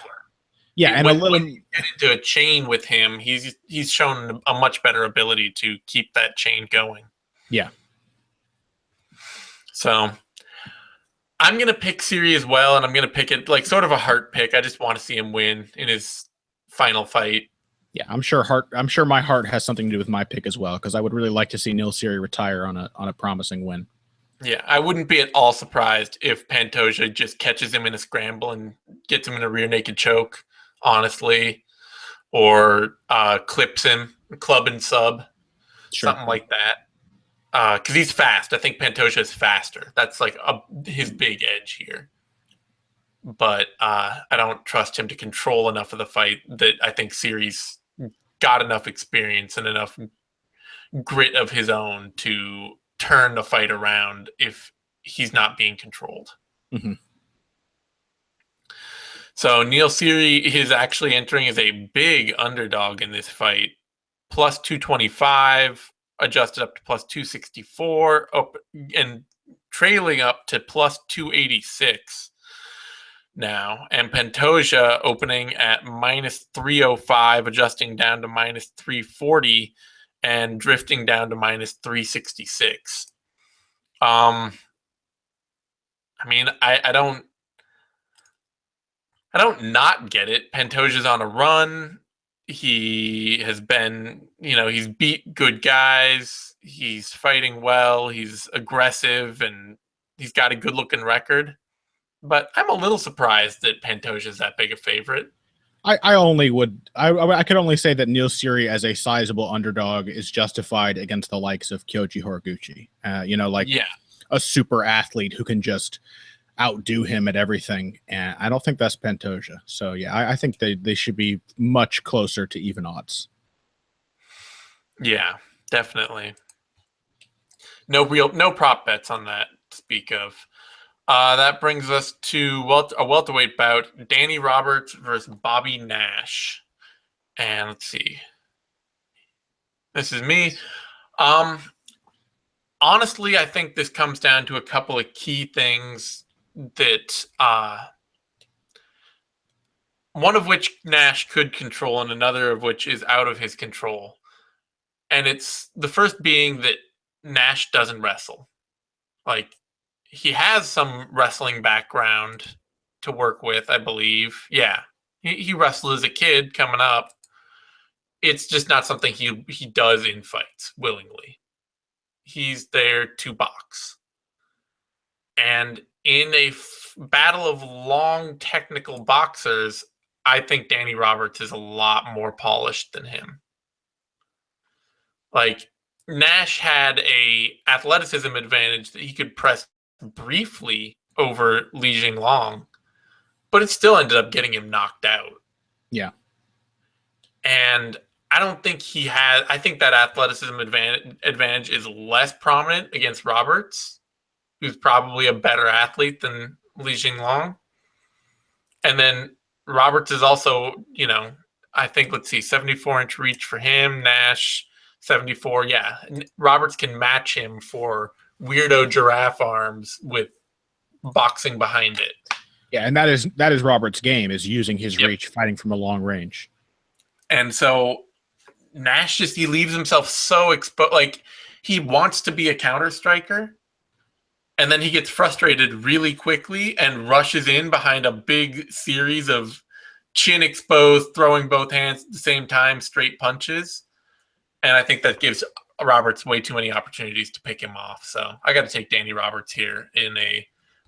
Yeah, and when you get into a chain with him, he's shown a much better ability to keep that chain going. Yeah. So I'm going to pick Siri as well, and I'm going to pick it like sort of a heart pick. I just want to see him win in his final fight. Yeah, I'm sure my heart has something to do with my pick as well, because I would really like to see Neil Siri retire on a promising win. Yeah, I wouldn't be at all surprised if Pantoja just catches him in a scramble and gets him in a rear naked choke, honestly, or clips him, club and sub, something like that. Because he's fast. I think Pantoja is faster. That's like his big edge here. But I don't trust him to control enough of the fight that I think Siri's got enough experience and enough grit of his own to turn the fight around if he's not being controlled. Mm-hmm. So Neil Siri is actually entering as a big underdog in this fight. Plus 225, adjusted up to plus 264, up and trailing up to plus 286 now. And Pantoja opening at minus 305, adjusting down to minus 340, and drifting down to minus 366. I mean, I don't not get it. Pantoja's on a run. He has been, he's beat good guys. He's fighting well. He's aggressive, and he's got a good looking record. But I'm a little surprised that Pantoja's that big a favorite. I could only say that Neil Siri as a sizable underdog is justified against the likes of Kyoji Horiguchi. A super athlete who can just outdo him at everything, and I don't think that's Pantoja. So yeah, I think they should be much closer to even odds. Yeah, definitely. No prop bets on that to speak of. That brings us to a welterweight bout: Danny Roberts versus Bobby Nash. And let's see, this is me. Honestly, I think this comes down to a couple of key things that one of which Nash could control and another of which is out of his control. And it's the first being that Nash doesn't wrestle. Like, he has some wrestling background to work with, I believe. Yeah, He wrestled as a kid coming up. It's just not something he does in fights willingly. He's there to box. And in a battle of long technical boxers, I think Danny Roberts is a lot more polished than him. Like, Nash had a athleticism advantage that he could press briefly over Li Jinglong, but it still ended up getting him knocked out. Yeah. And I don't think he has. I think that athleticism advantage is less prominent against Roberts, who's probably a better athlete than Li Jinglong. And then Roberts is also, I think, 74-inch reach for him. Nash, 74. Yeah. Roberts can match him for weirdo giraffe arms with boxing behind it. Yeah, and that is Roberts' game, is using his reach, fighting from a long range. And so Nash he leaves himself so exposed. Like, he wants to be a counter striker, and then he gets frustrated really quickly and rushes in behind a big series of chin exposed, throwing both hands at the same time, straight punches. And I think that gives Roberts way too many opportunities to pick him off. So I got to take Danny Roberts here in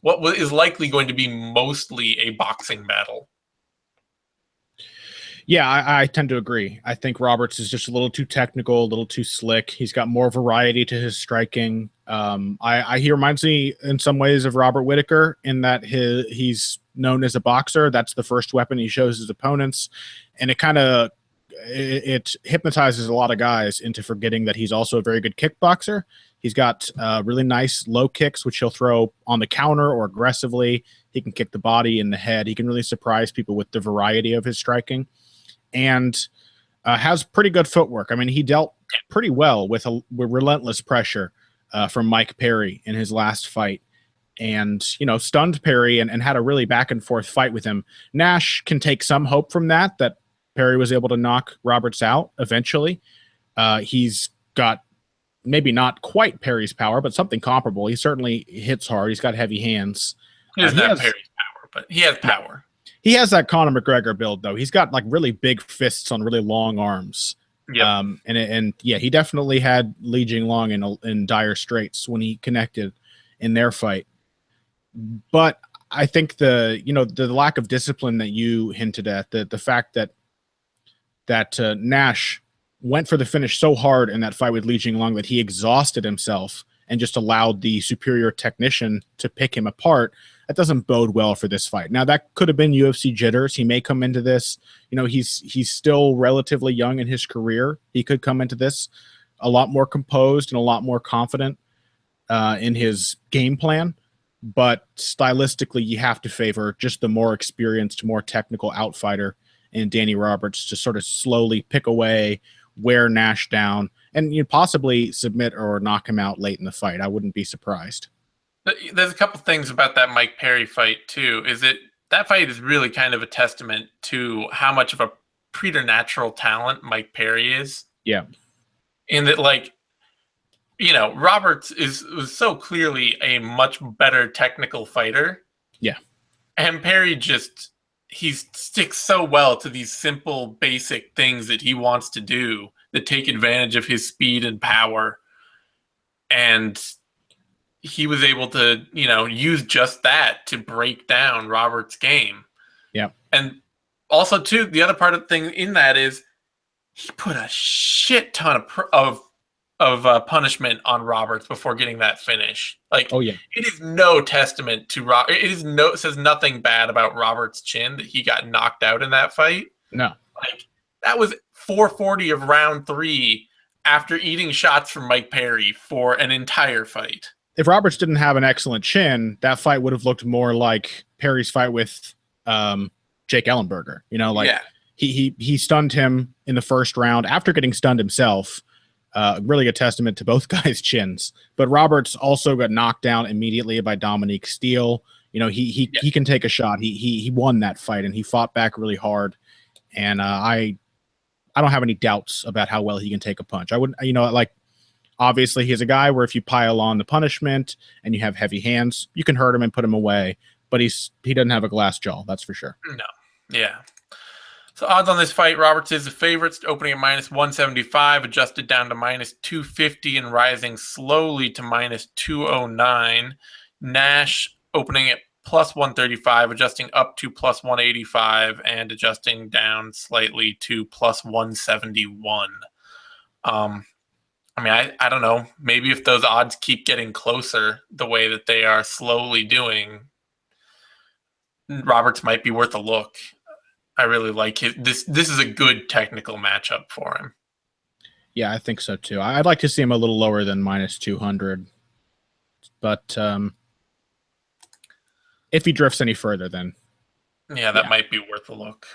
what is likely going to be mostly a boxing battle. Yeah, I tend to agree. I think Roberts is just a little too technical, a little too slick. He's got more variety to his striking. He reminds me in some ways of Robert Whittaker in that he's known as a boxer. That's the first weapon he shows his opponents. And it hypnotizes a lot of guys into forgetting that he's also a very good kickboxer. He's got really nice low kicks, which he'll throw on the counter or aggressively. He can kick the body and the head. He can really surprise people with the variety of his striking. And has pretty good footwork. I mean, he dealt pretty well with relentless pressure from Mike Perry in his last fight, and stunned Perry and had a really back and forth fight with him. Nash can take some hope from that Perry was able to knock Roberts out eventually. He's got maybe not quite Perry's power, but something comparable. He certainly hits hard. He's got heavy hands. He doesn't have Perry's power, but he has power. He has that Conor McGregor build, though. He's got like really big fists on really long arms. Yeah. He definitely had Li Jinglong in dire straits when he connected in their fight. But I think the lack of discipline that you hinted at, the fact that Nash went for the finish so hard in that fight with Li Jinglong that he exhausted himself and just allowed the superior technician to pick him apart, that doesn't bode well for this fight. Now, that could have been UFC jitters. He may come into this, he's still relatively young in his career. He could come into this a lot more composed and a lot more confident in his game plan. But stylistically, you have to favor just the more experienced, more technical outfighter in Danny Roberts to sort of slowly pick away, wear Nash down, and possibly submit or knock him out late in the fight. I wouldn't be surprised. There's a couple things about that Mike Perry fight, too. That fight is really kind of a testament to how much of a preternatural talent Mike Perry is. Yeah. In that, Roberts was so clearly a much better technical fighter. Yeah. And Perry he sticks so well to these simple, basic things that he wants to do that take advantage of his speed and power. And he was able to, use just that to break down Roberts' game. Yeah. And also, too, the other part of the thing in that is he put a shit ton of punishment on Roberts before getting that finish. Oh yeah, it is no testament to it says nothing bad about Roberts' chin that he got knocked out in that fight. No, that was 440 of round 3 after eating shots from Mike Perry for an entire fight. If Roberts didn't have an excellent chin, that fight would have looked more like Perry's fight with Jake Ellenberger. He stunned him in the first round after getting stunned himself. Really a testament to both guys' chins. But Roberts also got knocked down immediately by Dominique Steele. He can take a shot. He won that fight and he fought back really hard. And I don't have any doubts about how well he can take a punch. I wouldn't, obviously he's a guy where if you pile on the punishment and you have heavy hands, you can hurt him and put him away. But he doesn't have a glass jaw, that's for sure. No. Yeah. So odds on this fight, Roberts is the favorite, opening at minus 175, adjusted down to minus 250 and rising slowly to minus 209. Nash opening at plus 135, adjusting up to plus 185 and adjusting down slightly to plus 171. I mean, I don't know. Maybe if those odds keep getting closer the way that they are slowly doing, Roberts might be worth a look. I really like his. This is a good technical matchup for him. Yeah, I think so too. I'd like to see him a little lower than minus 200, but if he drifts any further, then yeah, that might be worth a look.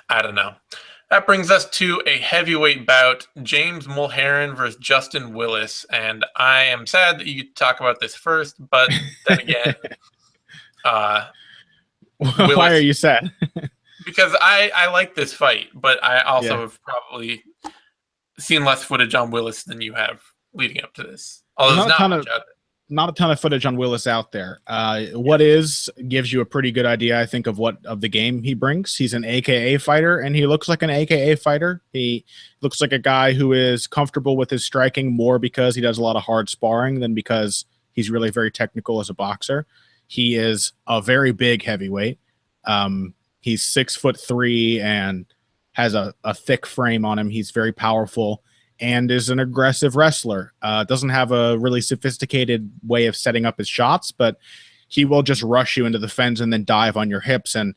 I don't know. That brings us to a heavyweight bout: James Mulheron versus Justin Willis. And I am sad that you talk about this first, but then again, Willis, why are you sad? Because I like this fight, but I also have probably seen less footage on Willis than you have leading up to this. Although there's not a ton of footage on Willis out there. What gives you a pretty good idea, I think, of the game he brings. He's an AKA fighter, and he looks like an AKA fighter. He looks like a guy who is comfortable with his striking more because he does a lot of hard sparring than because he's really very technical as a boxer. He is a very big heavyweight. He's 6'3" and has a thick frame on him. He's very powerful and is an aggressive wrestler. Doesn't have a really sophisticated way of setting up his shots, but he will just rush you into the fence and then dive on your hips. And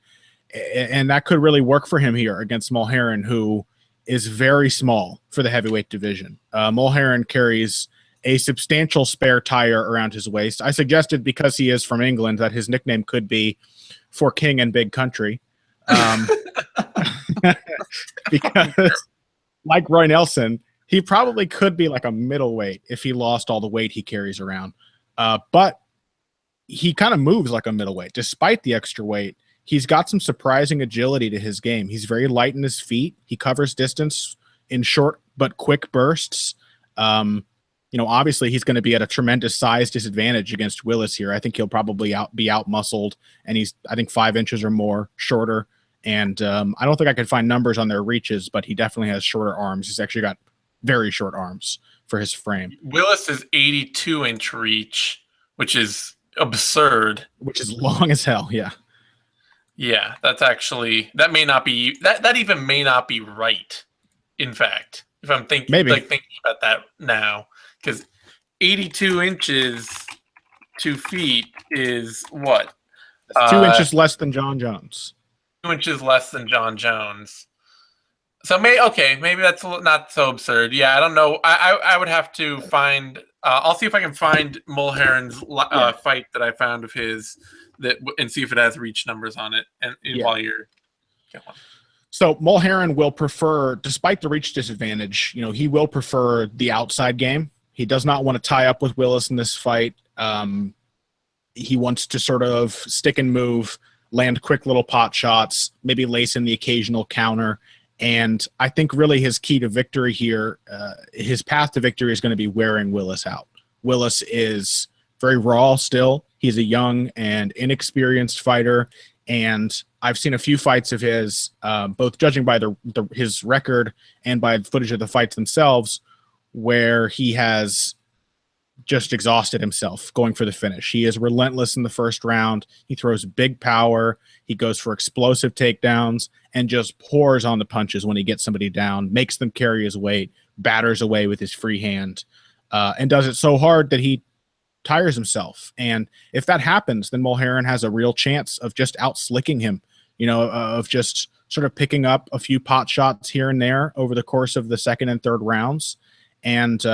that could really work for him here against Mulheron, who is very small for the heavyweight division. Mulheron carries a substantial spare tire around his waist. I suggested, because he is from England, that his nickname could be For King and Big Country. Because like Roy Nelson, he probably could be like a middleweight if he lost all the weight he carries around. But he kind of moves like a middleweight. Despite the extra weight, he's got some surprising agility to his game. He's very light in his feet. He covers distance in short but quick bursts. Obviously he's going to be at a tremendous size disadvantage against Willis here. I think he'll probably be out muscled, and he's, I think, 5 inches or more shorter. And I don't think I could find numbers on their reaches, but he definitely has shorter arms. He's actually got very short arms for his frame. Willis is 82-inch reach, which is absurd. Which is long as hell, yeah. Yeah, that may not be, that even may not be right, in fact, if I'm thinking about that now. Because 82 inches, 2 feet is what? 2 inches less than John Jones. 2 inches less than John Jones. So maybe that's not so absurd. Yeah, I don't know. I would have to find. I'll see if I can find Mulheron's fight that I found of his and see if it has reach numbers on it. And while you're going. So Mulheron will prefer, despite the reach disadvantage, he will prefer the outside game. He does not want to tie up with Willis in this fight. He wants to sort of stick and move, land quick little pot shots, maybe lace in the occasional counter. And I think really his key to victory here, his path to victory is going to be wearing Willis out. Willis is very raw still. He's a young and inexperienced fighter. And I've seen a few fights of his, both judging by his record and by footage of the fights themselves, where he has just exhausted himself going for the finish. He is relentless in the first round. He throws big power. He goes for explosive takedowns and just pours on the punches when he gets somebody down, makes them carry his weight, batters away with his free hand, and does it so hard that he tires himself. And if that happens, then Mulheron has a real chance of just out-slicking him, of just sort of picking up a few pot shots here and there over the course of the second and third rounds. And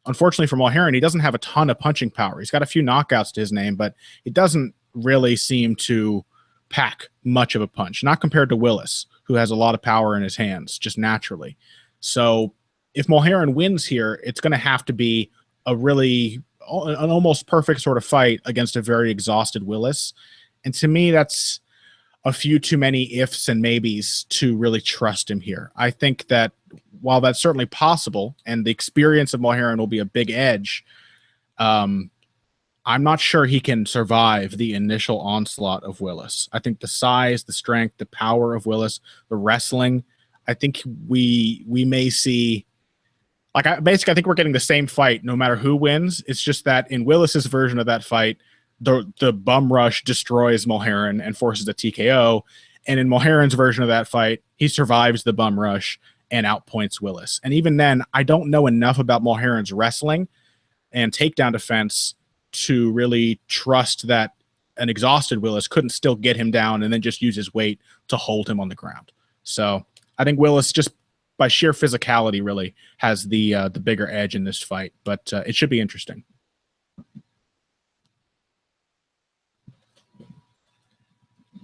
unfortunately for Mulheron, he doesn't have a ton of punching power. He's got a few knockouts to his name, but he doesn't really seem to pack much of a punch, not compared to Willis, who has a lot of power in his hands just naturally. So if Mulheron wins here, it's going to have to be an almost perfect sort of fight against a very exhausted Willis. And to me, that's a few too many ifs and maybes to really trust him here. I think that while that's certainly possible, and the experience of Mulheron will be a big edge, I'm not sure he can survive the initial onslaught of Willis. I think the size, the strength, the power of Willis, the wrestling, I think we may see, like, I think we're getting the same fight no matter who wins. It's just that in Willis's version of that fight, the bum rush destroys MhHaren and forces a TKO. And in MhHaren's version of that fight, he survives the bum rush and outpoints Willis. And even then, I don't know enough about MhHaren's wrestling and takedown defense to really trust that an exhausted Willis couldn't still get him down and then just use his weight to hold him on the ground. So I think Willis, just by sheer physicality, really has the bigger edge in this fight. But it should be interesting.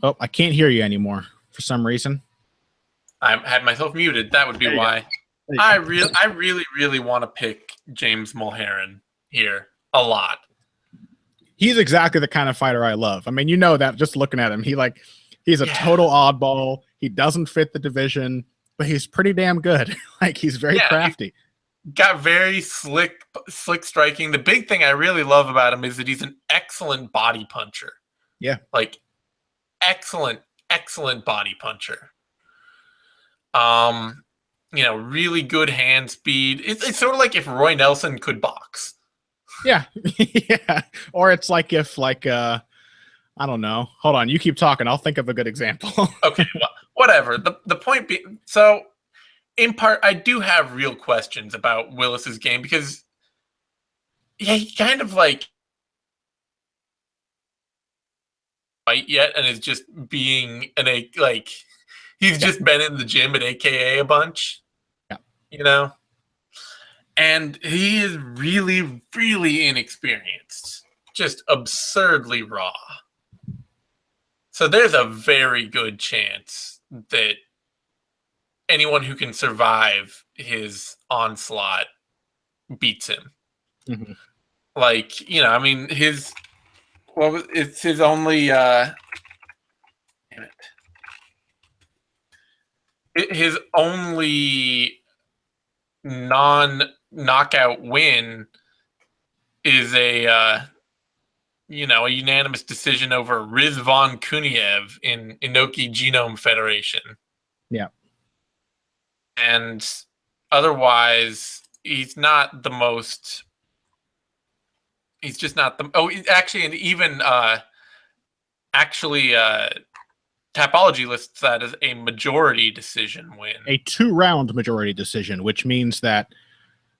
Oh, I can't hear you anymore for some reason. I had myself muted. That would be why. I really want to pick James Mulheron here a lot. He's exactly the kind of fighter I love. I mean, you know that just looking at him. He's a total oddball. He doesn't fit the division, but he's pretty damn good. Like, he's very crafty. Got very slick striking. The big thing I really love about him is that he's an excellent body puncher. Yeah. Like, excellent body puncher. Really good hand speed. It's sort of like if Roy Nelson could box. Yeah. Yeah. Or it's like if, I don't know. Hold on. You keep talking. I'll think of a good example. Okay. Well, whatever. The point being, so in part, I do have real questions about Willis's game because, he kind of fight yet and is just being he's just been in the gym at AKA a bunch. Yeah. And he is really, really inexperienced. Just absurdly raw. So there's a very good chance that anyone who can survive his onslaught beats him. Mm-hmm. It's his only his only non-knockout win is a unanimous decision over Rizvan Kuniev in Inoki Genome Federation. Yeah. And otherwise, he's not the most. He's just not the. Oh, actually, and even Tapology lists that as a majority decision win. A 2-round majority decision, which means that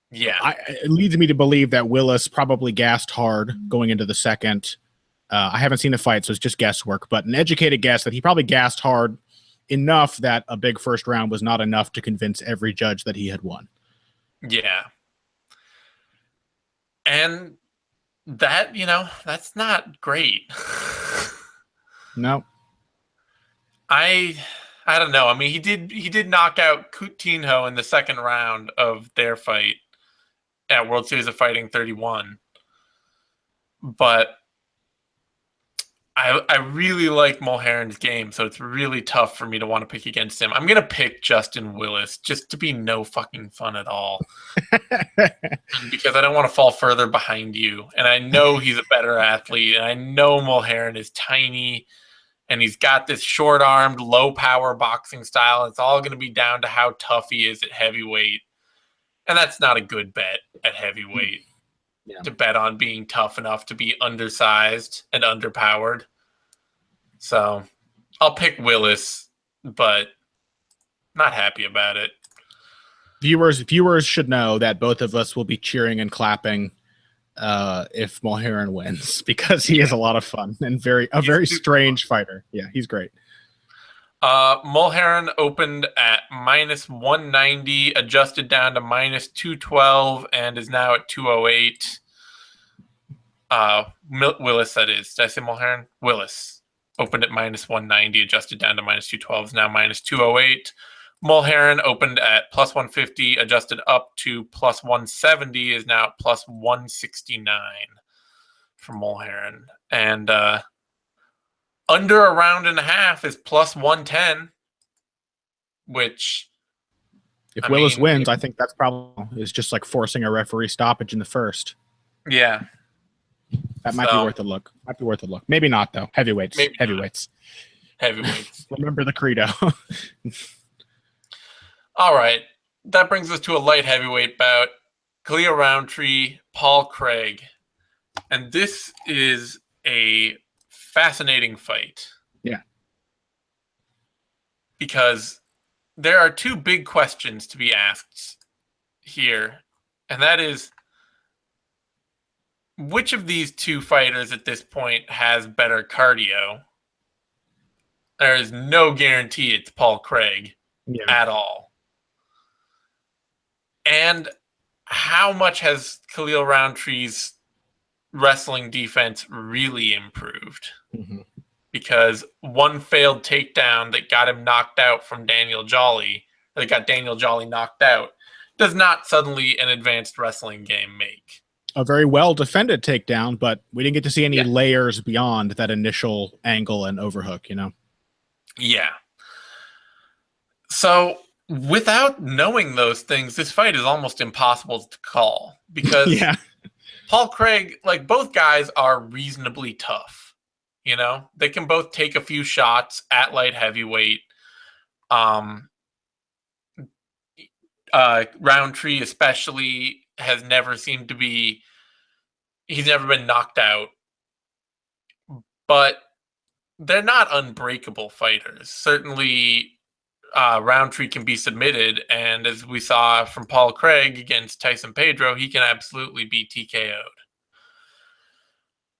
it leads me to believe that Willis probably gassed hard going into the second. I haven't seen the fight, so it's just guesswork, but an educated guess that he probably gassed hard enough that a big first round was not enough to convince every judge that he had won. Yeah. And that, that's not great. No. I don't know. I mean, he did knock out Coutinho in the second round of their fight at World Series of Fighting 31. But I really like Mulheron's game, so it's really tough for me to want to pick against him. I'm going to pick Justin Willis just to be no fucking fun at all. Because I don't want to fall further behind you. And I know he's a better athlete, and I know Mulheron is tiny, and he's got this short-armed, low-power boxing style. It's all going to be down to how tough he is at heavyweight. And that's not a good bet at heavyweight. Yeah. To bet on being tough enough to be undersized and underpowered. So I'll pick Willis, but not happy about it. Viewers should know that both of us will be cheering and clapping if Mulheron wins, because he is a lot of fun and a very strange fighter. Yeah, he's great. Mulheron opened at -190, adjusted down to -212, and is now at 208. Willis, that is. Did I say Mulheron? Willis opened at -190, adjusted down to -212, is now -208. Mulheron opened at +150, adjusted up to +170, is now at +169 for Mulheron. And under a round and a half is +110, which if Willis wins, I think that's probably is just like forcing a referee stoppage in the first. Yeah. That might be worth a look. Might be worth a look. Maybe not though. Heavyweights. Maybe heavyweights. Heavyweights. Remember the credo. All right. That brings us to a light heavyweight bout. Khalil Rountree, Paul Craig. And this is a fascinating fight. Yeah. Because there are two big questions to be asked here. And that is, which of these two fighters at this point has better cardio? There is no guarantee it's Paul Craig at all. And how much has Khalil Rountree's wrestling defense really improved? Mm-hmm. Because one failed takedown that got him knocked out from Daniel Jolly, that got Daniel Jolly knocked out, does not suddenly an advanced wrestling game make. A very well-defended takedown, but we didn't get to see any layers beyond that initial angle and overhook, you know? Yeah. So without knowing those things, this fight is almost impossible to call because Paul Craig, like, both guys are reasonably tough. You know, they can both take a few shots at light heavyweight. Rountree especially has never seemed to be, he's never been knocked out, but they're not unbreakable fighters. Certainly Rountree can be submitted, and as we saw from Paul Craig against Tyson Pedro, he can absolutely be TKO'd.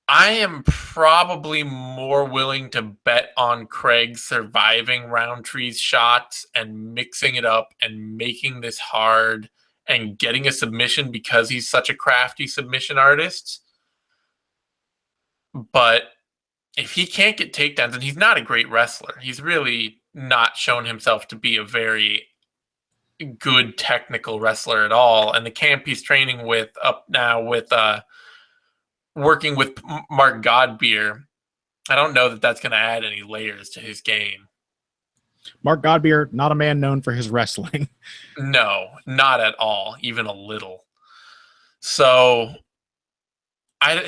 I am probably more willing to bet on Craig surviving Rountree's shots and mixing it up and making this hard and getting a submission because he's such a crafty submission artist. But if he can't get takedowns, and he's not a great wrestler, he's really not shown himself to be a very good technical wrestler at all. And the camp he's training with up now with working with Mark Godbeer, I don't know that that's going to add any layers to his game. Mark Godbeer, not a man known for his wrestling. No, not at all, even a little. So I'm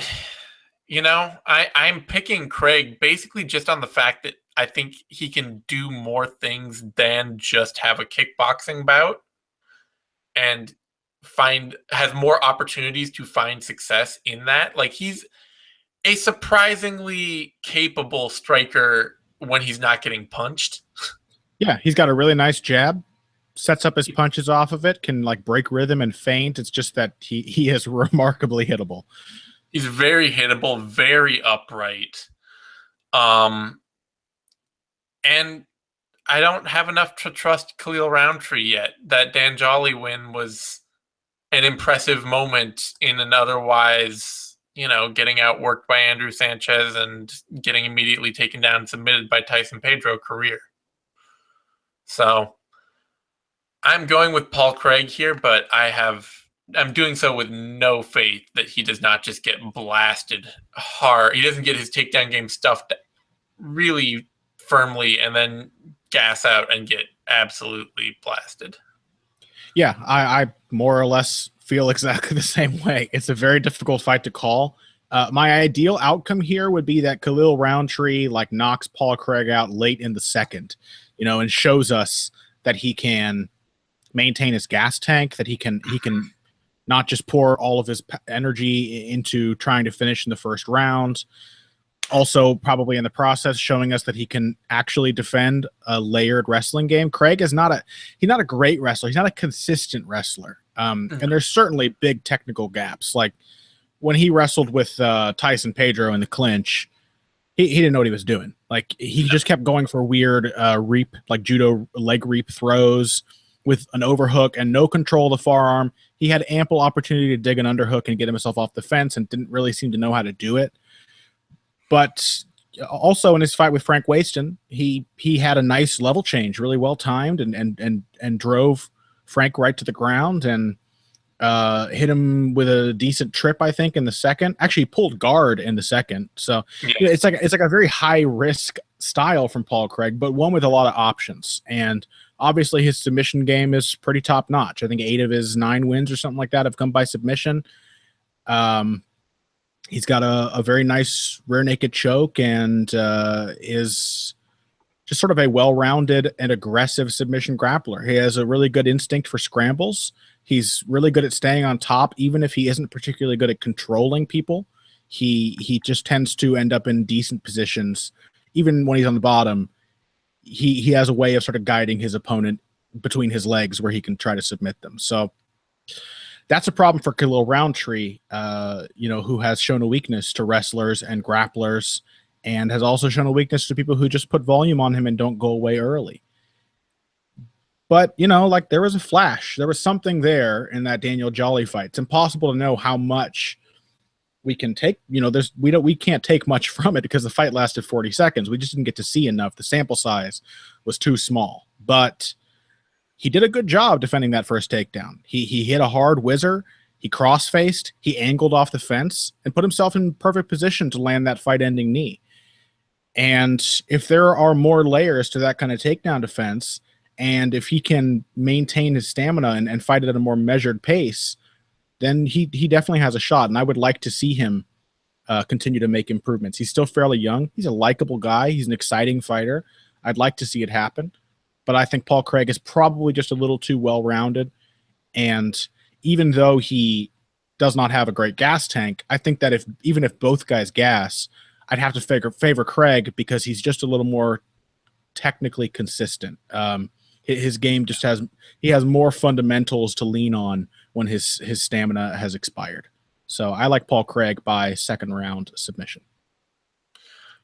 picking Craig basically just on the fact that I think he can do more things than just have a kickboxing bout, and has more opportunities to find success in that. Like, he's a surprisingly capable striker when he's not getting punched. Yeah, he's got a really nice jab, sets up his punches off of it, can like break rhythm and feint. It's just that he is remarkably hittable. He's very hittable, very upright. And I don't have enough to trust Khalil Rountree yet. That Dan Jolly win was an impressive moment in an otherwise, getting outworked by Andrew Sanchez and getting immediately taken down and submitted by Tyson Pedro career. So I'm going with Paul Craig here, but I'm doing so with no faith that he does not just get blasted hard. He doesn't get his takedown game stuffed really firmly and then gas out and get absolutely blasted. Yeah, I more or less feel exactly the same way. It's a very difficult fight to call. My ideal outcome here would be that Khalil Rountree knocks Paul Craig out late in the second, and shows us that he can maintain his gas tank, that he can not just pour all of his energy into trying to finish in the first round. Also, probably in the process, showing us that he can actually defend a layered wrestling game. Craig is not a great wrestler. He's not a consistent wrestler. And there's certainly big technical gaps. Like when he wrestled with Tyson Pedro in the clinch, he didn't know what he was doing. Like he just kept going for weird reap, like judo leg reap throws with an overhook and no control of the forearm. He had ample opportunity to dig an underhook and get himself off the fence and didn't really seem to know how to do it. But also in his fight with Frank Waston, he had a nice level change, really well timed, and drove Frank right to the ground and hit him with a decent trip, I think, in the second. Actually, pulled guard in the second. So it's like a very high risk style from Paul Craig, but one with a lot of options. And obviously, his submission game is pretty top notch. I think 8 of his 9 wins or something like that have come by submission. He's got a very nice rear naked choke and is just sort of a well-rounded and aggressive submission grappler. He has a really good instinct for scrambles. He's really good at staying on top, even if he isn't particularly good at controlling people. He just tends to end up in decent positions. Even when he's on the bottom, he has a way of sort of guiding his opponent between his legs where he can try to submit them. So that's a problem for Khalil Rountree, who has shown a weakness to wrestlers and grapplers and has also shown a weakness to people who just put volume on him and don't go away early. But, there was a flash. There was something there in that Daniel Jolly fight. It's impossible to know how much we can take. We can't take much from it because the fight lasted 40 seconds. We just didn't get to see enough. The sample size was too small. But he did a good job defending that first takedown. He hit a hard whizzer. He cross-faced. He angled off the fence and put himself in perfect position to land that fight-ending knee. And if there are more layers to that kind of takedown defense, and if he can maintain his stamina and fight it at a more measured pace, then he definitely has a shot. And I would like to see him continue to make improvements. He's still fairly young. He's a likable guy. He's an exciting fighter. I'd like to see it happen. But I think Paul Craig is probably just a little too well-rounded. And even though he does not have a great gas tank, I think that even if both guys gas, I'd have to favor Craig because he's just a little more technically consistent. His game just has more fundamentals to lean on when his stamina has expired. So I like Paul Craig by second round submission.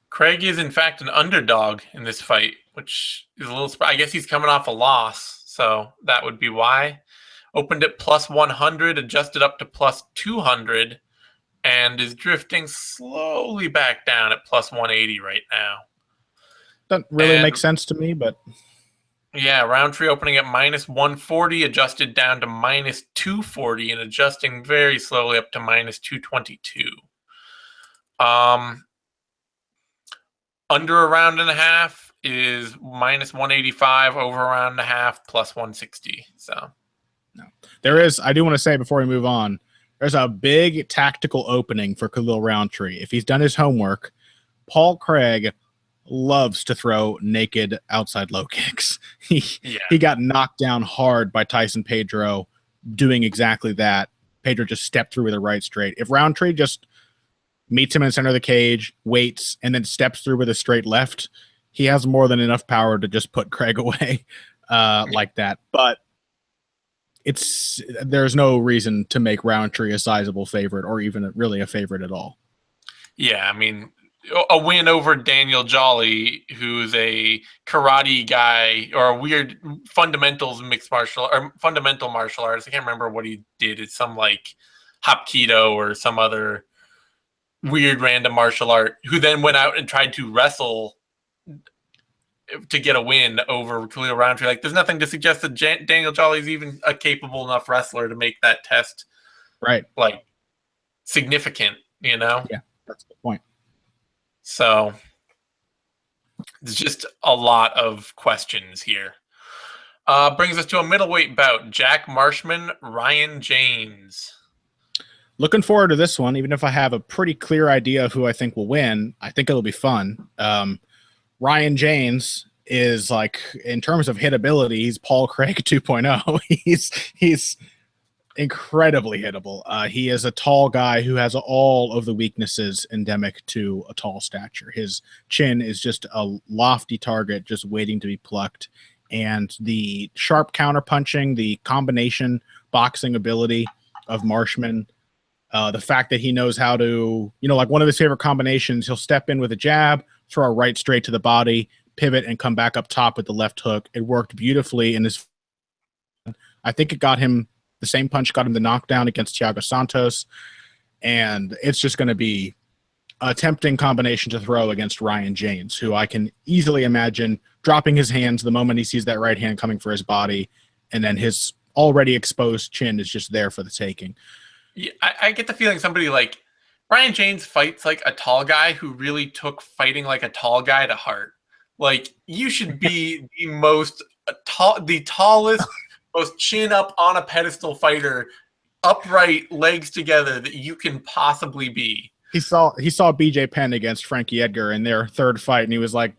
Craig is in fact an underdog in this fight, which is a little surprising. I guess he's coming off a loss, so that would be why. Opened at plus 100, adjusted up to plus 200, and is drifting slowly back down at plus 180 right now. Doesn't really make sense to me, but yeah, Rountree opening at minus 140, adjusted down to minus 240, and adjusting very slowly up to minus 222. Under a round and a half is minus 185, over a round and a half plus 160. So no. There is, I do want to say before we move on, there's a big tactical opening for Khalil Rountree. If he's done his homework, Paul Craig loves to throw naked outside low kicks. He got knocked down hard by Tyson Pedro doing exactly that. Pedro just stepped through with a right straight. If Rountree just meets him in the center of the cage, waits, and then steps through with a straight left, he has more than enough power to just put Craig away like that. But there's no reason to make Rountree a sizable favorite or even really a favorite at all. Yeah, I mean, a win over Daniel Jolly, who's a karate guy or a weird fundamental martial artist. I can't remember what he did. It's some like Hapkido or some other weird random martial art, who then went out and tried to wrestle to get a win over Khalil Rountree. Like, there's nothing to suggest that Daniel Jolly is even a capable enough wrestler to make that test right, like significant. Yeah, that's the point. So there's just a lot of questions here. Brings us to a middleweight bout: Jack Marshman, Ryan James. Looking forward to this one, even if I have a pretty clear idea of who I think will win. I think it'll be fun. Ryan James is, like, in terms of hitability, he's Paul Craig 2.0. He's incredibly hittable. He is a tall guy who has all of the weaknesses endemic to a tall stature. His chin is just a lofty target just waiting to be plucked. And the sharp counterpunching, the combination boxing ability of Marshman, the fact that he knows how to, like one of his favorite combinations, he'll step in with a jab, throw a right straight to the body, pivot, and come back up top with the left hook. It worked beautifully in his. I think it got him, the same punch got him the knockdown against Thiago Santos. And it's just going to be a tempting combination to throw against Ryan James, who I can easily imagine dropping his hands the moment he sees that right hand coming for his body. And then his already exposed chin is just there for the taking. Yeah, I get the feeling somebody like Ryan James fights like a tall guy who really took fighting like a tall guy to heart. Like, you should be the tallest, most chin up on a pedestal fighter, upright, legs together that you can possibly be. He saw BJ Penn against Frankie Edgar in their third fight, and he was like,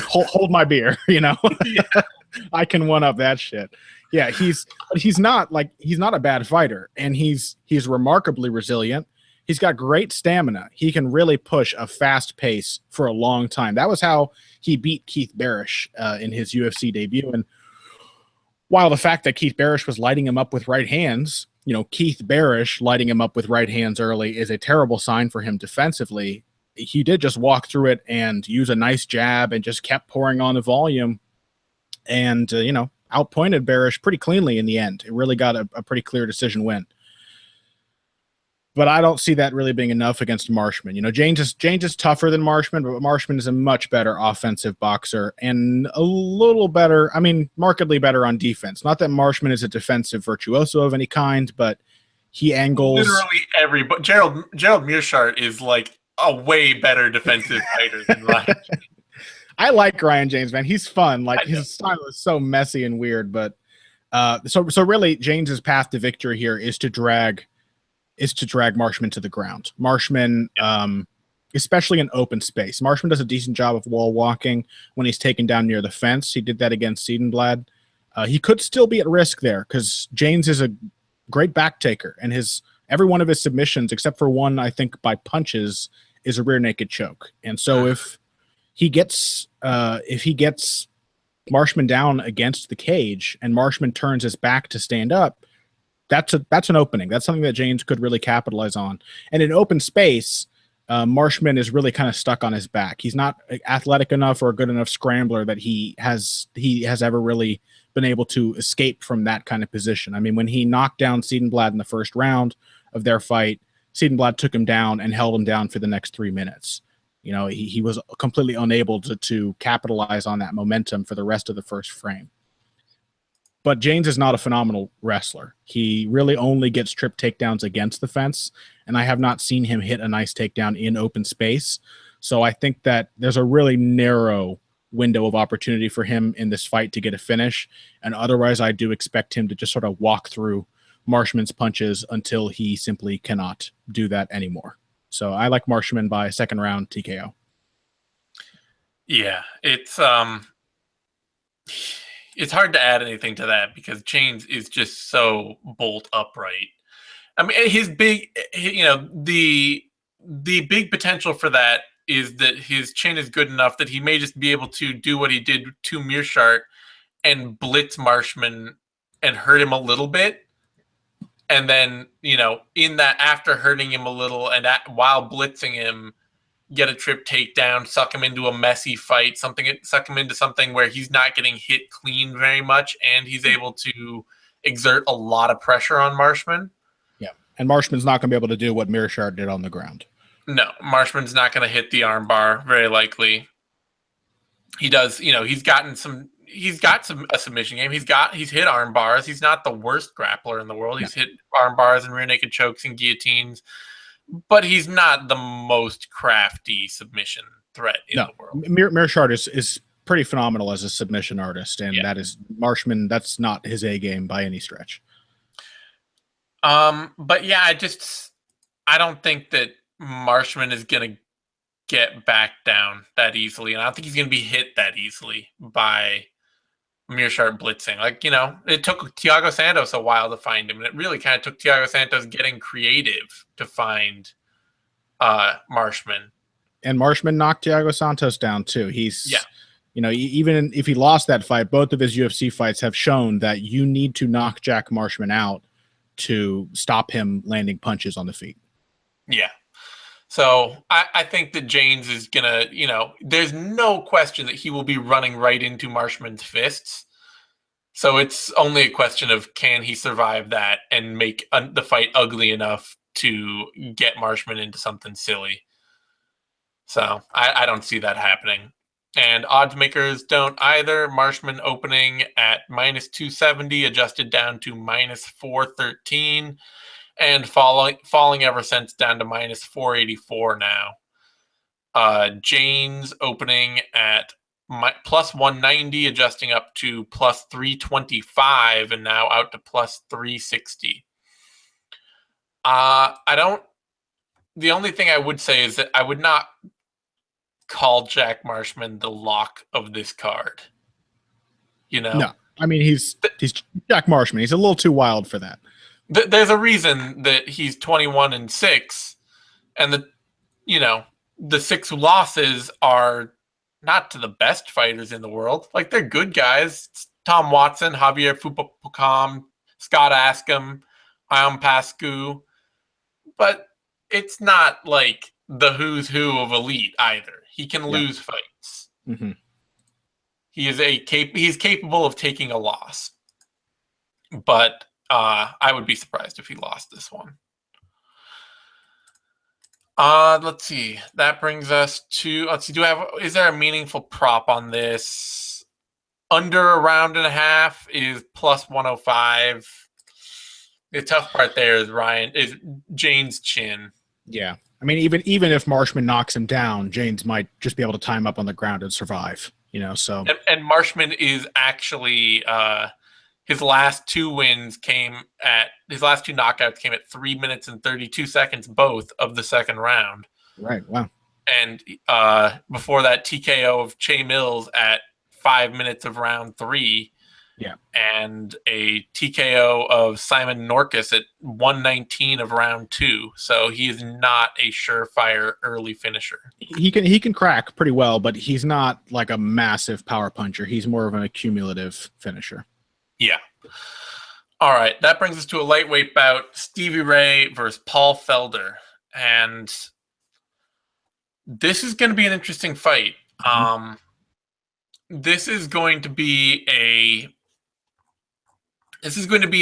hold my beer, Yeah. I can one up that shit. Yeah, he's not a bad fighter, and he's remarkably resilient. He's got great stamina. He can really push a fast pace for a long time. That was how he beat Keith Barish in his UFC debut. And while the fact that Keith Barish was lighting him up with right hands, Keith Barish lighting him up with right hands early is a terrible sign for him defensively. He did just walk through it and use a nice jab and just kept pouring on the volume and, outpointed Barish pretty cleanly in the end. It really got a pretty clear decision win. But I don't see that really being enough against Marshman. James is tougher than Marshman, but Marshman is a much better offensive boxer and a little better, markedly better on defense. Not that Marshman is a defensive virtuoso of any kind, but he angles. Literally everybody. Gerald Mearshart is like a way better defensive fighter than Ryan. I like Ryan James, man. He's fun. Like his style is so messy and weird, but so really James's path to victory here is to drag Marshman to the ground. Marshman, especially in open space. Marshman does a decent job of wall walking when he's taken down near the fence. He did that against Siedenblad. He could still be at risk there because James is a great back taker, and every one of his submissions, except for one, I think by punches, is a rear naked choke. And so if he gets Marshman down against the cage and Marshman turns his back to stand up, that's an opening. That's something that James could really capitalize on. And in open space, Marshman is really kind of stuck on his back. He's not athletic enough or a good enough scrambler that he has ever really been able to escape from that kind of position. When he knocked down Siedenblad in the first round of their fight, Siedenblad took him down and held him down for the next 3 minutes. He was completely unable to capitalize on that momentum for the rest of the first frame. But James is not a phenomenal wrestler. He really only gets trip takedowns against the fence, and I have not seen him hit a nice takedown in open space. So I think that there's a really narrow window of opportunity for him in this fight to get a finish, and otherwise I do expect him to just sort of walk through Marshman's punches until he simply cannot do that anymore. So I like Marshman by second round TKO. Yeah, it's hard to add anything to that because James is just so bolt upright. His big, the big potential for that is that his chin is good enough that he may just be able to do what he did to Mearshart and blitz Marshman and hurt him a little bit. And then, in that, after hurting him a little and while blitzing him, get a trip takedown, suck him into a messy fight, suck him into something where he's not getting hit clean very much, and he's able to exert a lot of pressure on Marshman. Yeah, and Marshman's not going to be able to do what Mearshart did on the ground. No, Marshman's not going to hit the arm bar, very likely. He does, he's got a submission game. He's hit arm bars. He's not the worst grappler in the world. He's hit arm bars and rear naked chokes and guillotines, but he's not the most crafty submission threat in the world. Mearshart is pretty phenomenal as a submission artist, and that is Marshman. That's not his A game by any stretch. But yeah, I don't think that Marshman is going to get back down that easily, and I don't think he's going to be hit that easily by Mearshart blitzing. It took Thiago Santos a while to find him, and it really kind of took Thiago Santos getting creative to find Marshman. And Marshman knocked Thiago Santos down too. Even if he lost that fight, both of his UFC fights have shown that you need to knock Jack Marshman out to stop him landing punches on the feet. Yeah. So I think that James is going to, there's no question that he will be running right into Marshman's fists. So it's only a question of can he survive that and make the fight ugly enough to get Marshman into something silly. So I don't see that happening. And odds makers don't either. Marshman opening at -270, adjusted down to -413. And falling ever since down to -484 now. James opening at +190, adjusting up to +325, and now out to +360. I The only thing I would say is that I would not call Jack Marshman the lock of this card. You know? No, I mean he's Jack Marshman. He's a little too wild for that. There's a reason that he's 21-6, and the 6 losses are not to the best fighters in the world. Like, they're good guys. It's Tom Watson, Javier Fupacom, Scott Askham, Ion Pascu, but it's not like the who's who of elite either. He can lose fights. Mm-hmm. He's capable of taking a loss, but I would be surprised if he lost this one. Let's see. That brings us to, is there a meaningful prop on this? Under a round and a half is plus 105. The tough part there is Jane's chin. Yeah. I mean, even if Marshman knocks him down, Jane's might just be able to tie him up on the ground and survive, so. And Marshman is actually, his last 2 knockouts came at 3 minutes and 32 seconds, both of the second round. Right. Wow. And before that, TKO of Che Mills at 5 minutes of round 3. Yeah. And a TKO of Simon Norkus at 1:19 of round 2. So he is not a surefire early finisher. He can crack pretty well, but he's not like a massive power puncher. He's more of an accumulative finisher. Yeah. All right. That brings us to a lightweight bout: Stevie Ray versus Paul Felder. And this is going to be an interesting fight. Mm-hmm. This is going to be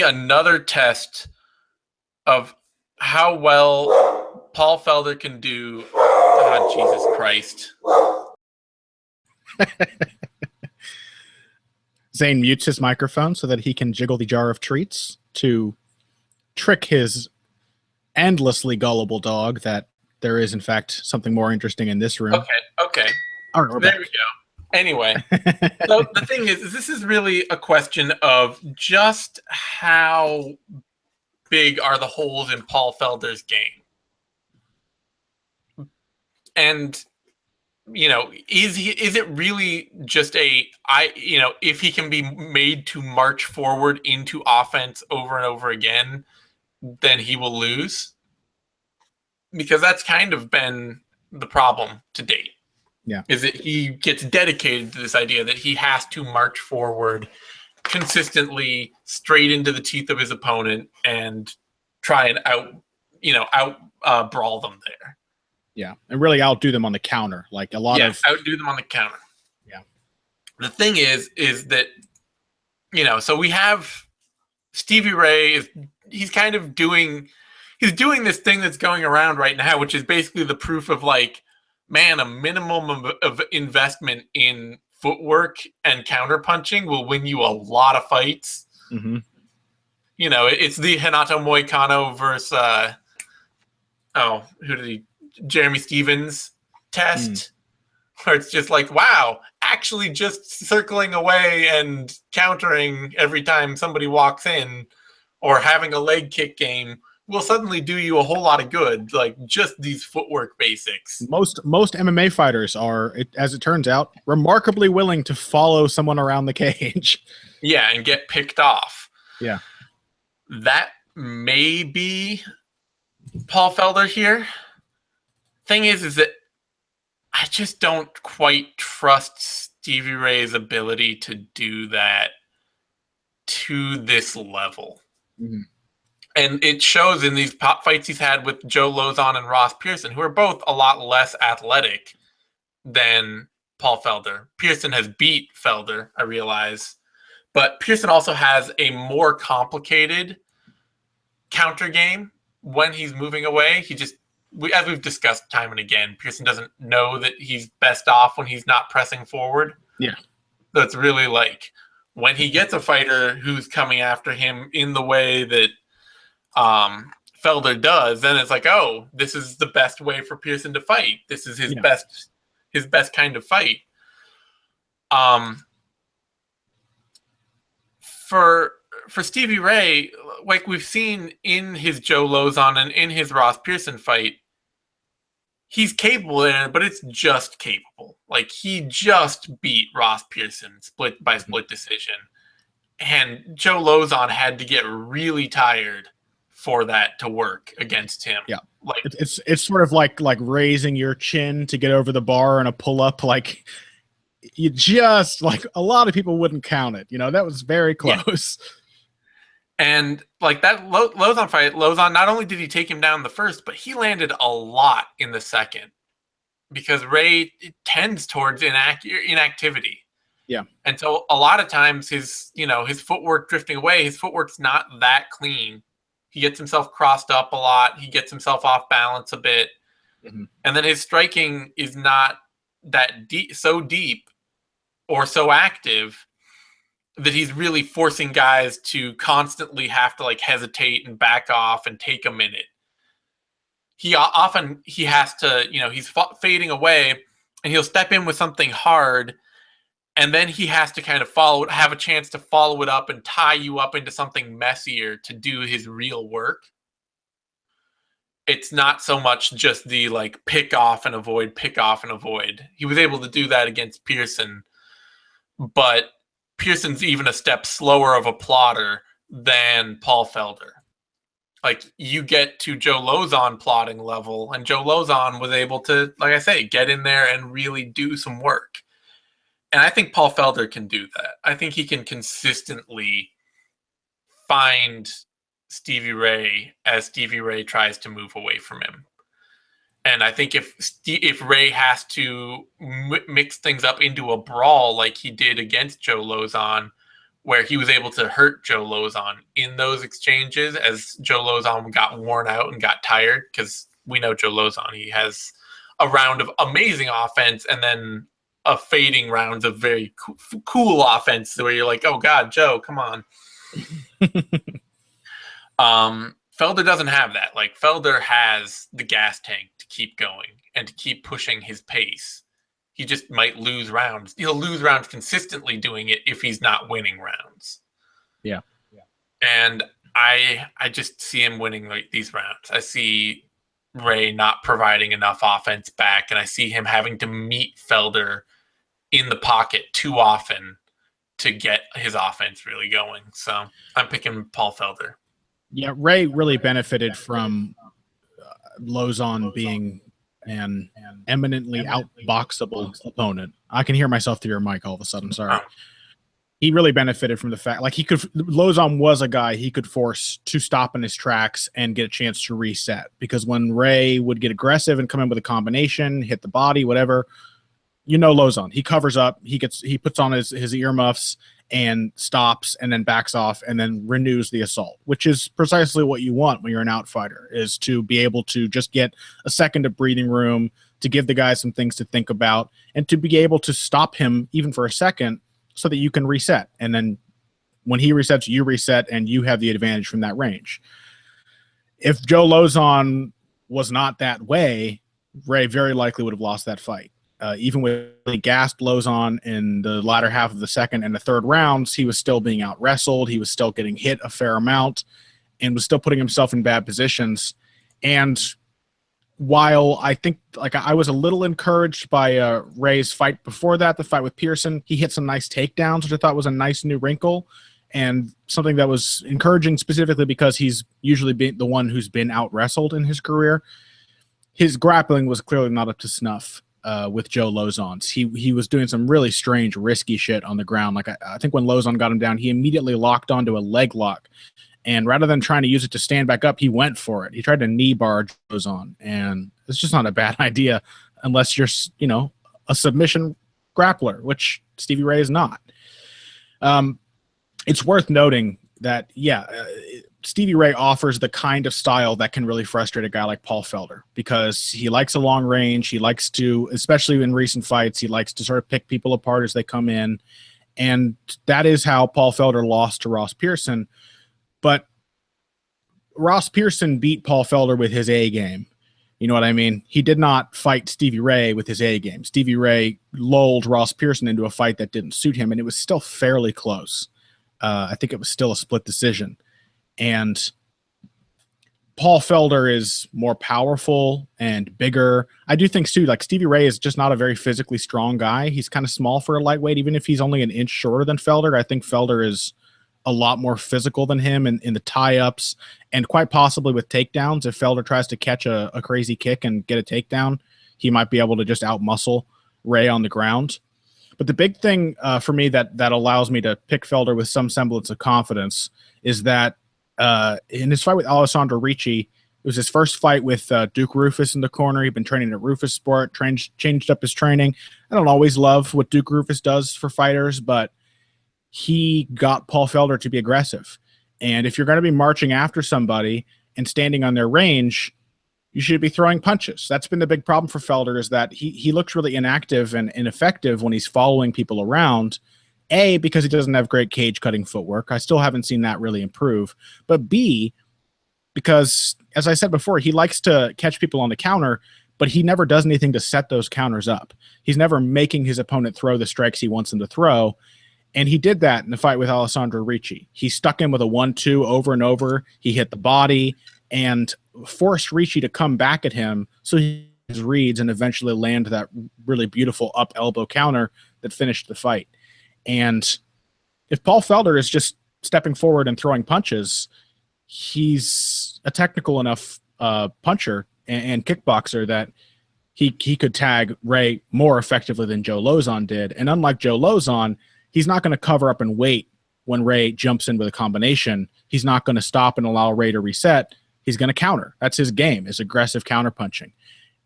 another test of how well Paul Felder can do. God, Jesus Christ. Zane mutes his microphone so that he can jiggle the jar of treats to trick his endlessly gullible dog that there is, in fact, something more interesting in this room. Okay. All right, there we go. Anyway, so the thing is this is really a question of just how big are the holes in Paul Felder's game. And is it really just if he can be made to march forward into offense over and over again, then he will lose? Because that's kind of been the problem to date. Yeah. Is that he gets dedicated to this idea that he has to march forward consistently straight into the teeth of his opponent and try and out brawl them there. Yeah, and really outdo them on the counter. Like a lot of outdo them on the counter. Yeah. The thing is that so we have Stevie Ray he's doing this thing that's going around right now, which is basically the proof of a minimum of investment in footwork and counter punching will win you a lot of fights. Mm-hmm. It's the Renato Moicano versus Jeremy Stevens test, where it's just wow, actually just circling away and countering every time somebody walks in, or having a leg kick game will suddenly do you a whole lot of good. Just these footwork basics. Most MMA fighters are, as it turns out, remarkably willing to follow someone around the cage. Yeah, and get picked off. Yeah. That may be Paul Felder here. Thing is that I just don't quite trust Stevie Ray's ability to do that to this level. Mm-hmm. And it shows in these pop fights he's had with Joe Lozon and Ross Pearson, who are both a lot less athletic than Paul Felder. Pearson has beat Felder, I realize. But Pearson also has a more complicated counter game when he's moving away. As we've discussed time and again, Pearson doesn't know that he's best off when he's not pressing forward. Yeah. So it's really when he gets a fighter who's coming after him in the way that Felder does, then it's this is the best way for Pearson to fight. This is his best kind of fight. For Stevie Ray, we've seen in his Joe Lozon and in his Ross Pearson fight, he's capable in it, but it's just capable. Like, he just beat Ross Pearson by split decision. And Joe Lozon had to get really tired for that to work against him. Yeah. Like, it's sort of like raising your chin to get over the bar in a pull-up. Like, you just, like, a lot of people wouldn't count it. You know, that was very close. Yeah. And like that Lozon fight, Lozon, not only did he take him down the first, but he landed a lot in the second, because Ray tends towards inactivity. Yeah. And so a lot of times his footwork drifting away, his footwork's not that clean. He gets himself crossed up a lot. He gets himself off balance a bit. Mm-hmm. And then his striking is not that deep or so active that he's really forcing guys to constantly have to like hesitate and back off and take a minute. He has to, he's fading away, and he'll step in with something hard, and then he has to kind of have a chance to follow it up and tie you up into something messier to do his real work. It's not so much just the like pick off and avoid. He was able to do that against Pearson, but Pearson's even a step slower of a plotter than Paul Felder. Like, you get to Joe Lozon plotting level, and Joe Lozon was able to, like I say, get in there and really do some work. And I think Paul Felder can do that. I think he can consistently find Stevie Ray as Stevie Ray tries to move away from him. And I think if Ray has to mix things up into a brawl like he did against Joe Lozon, where he was able to hurt Joe Lozon in those exchanges as Joe Lozon got worn out and got tired, because we know Joe Lozon, he has a round of amazing offense and then a fading rounds of very cool offense where you're like, oh God, Joe, come on. Felder doesn't have that. Like, Felder has the gas tank to keep going and to keep pushing his pace. He just might lose rounds. He'll lose rounds consistently doing it if he's not winning rounds. Yeah. And I just see him winning like these rounds. I see Ray not providing enough offense back, and I see him having to meet Felder in the pocket too often to get his offense really going. So I'm picking Paul Felder. Yeah, Ray really benefited from Lozon being an eminently outboxable opponent. I can hear myself through your mic all of a sudden. Sorry. He really benefited from the fact, like, Lozon was a guy he could force to stop in his tracks and get a chance to reset. Because when Ray would get aggressive and come in with a combination, hit the body, whatever, Lozon, he covers up, he puts on his earmuffs and stops and then backs off and then renews the assault, which is precisely what you want when you're an outfighter, is to be able to just get a second of breathing room, to give the guys some things to think about, and to be able to stop him even for a second so that you can reset. And then when he resets, you reset, and you have the advantage from that range. If Joe Lozon was not that way, Ray very likely would have lost that fight. Even with he gassed Lozon in the latter half of the second and the third rounds, he was still being out wrestled. He was still getting hit a fair amount and was still putting himself in bad positions. And while I think, like, I was a little encouraged by Ray's fight before that, the fight with Pearson, he hit some nice takedowns, which I thought was a nice new wrinkle and something that was encouraging, specifically because he's usually been the one who's been out wrestled in his career. His grappling was clearly not up to snuff with Joe Lozon's. He was doing some really strange, risky shit on the ground. Like, I think when Lozon got him down, he immediately locked onto a leg lock. And rather than trying to use it to stand back up, he went for it. He tried to knee bar Lozon. And it's just not a bad idea unless you're, a submission grappler, which Stevie Ray is not. It's worth noting that, Stevie Ray offers the kind of style that can really frustrate a guy like Paul Felder, because he likes a long range. He likes to, especially in recent fights, he likes to sort of pick people apart as they come in. And that is how Paul Felder lost to Ross Pearson. But Ross Pearson beat Paul Felder with his A game. You know what I mean? He did not fight Stevie Ray with his A game. Stevie Ray lulled Ross Pearson into a fight that didn't suit him, and it was still fairly close. I think it was still a split decision. And Paul Felder is more powerful and bigger. I do think too, like Stevie Ray is just not a very physically strong guy. He's kind of small for a lightweight, even if he's only an inch shorter than Felder. I think Felder is a lot more physical than him in the tie-ups and quite possibly with takedowns. If Felder tries to catch a crazy kick and get a takedown, he might be able to just outmuscle Ray on the ground. But the big thing for me that allows me to pick Felder with some semblance of confidence is that in his fight with Alessandro Ricci, it was his first fight with Duke Rufus in the corner. He'd been training at Rufus Sport, changed up his training. I don't always love what Duke Rufus does for fighters, but he got Paul Felder to be aggressive. And if you're going to be marching after somebody and standing on their range, you should be throwing punches. That's been the big problem for Felder, is that he looks really inactive and ineffective when he's following people around. A, because he doesn't have great cage cutting footwork. I still haven't seen that really improve. But B, because, as I said before, he likes to catch people on the counter, but he never does anything to set those counters up. He's never making his opponent throw the strikes he wants him to throw. And he did that in the fight with Alessandro Ricci. He stuck him with a 1-2 over and over. He hit the body and forced Ricci to come back at him so he his reads and eventually land that really beautiful up elbow counter that finished the fight. And if Paul Felder is just stepping forward and throwing punches, he's a technical enough puncher and kickboxer that he could tag Ray more effectively than Joe Lozon did. And unlike Joe Lozon, he's not going to cover up and wait when Ray jumps in with a combination. He's not going to stop and allow Ray to reset. He's going to counter. That's his game, is aggressive counterpunching.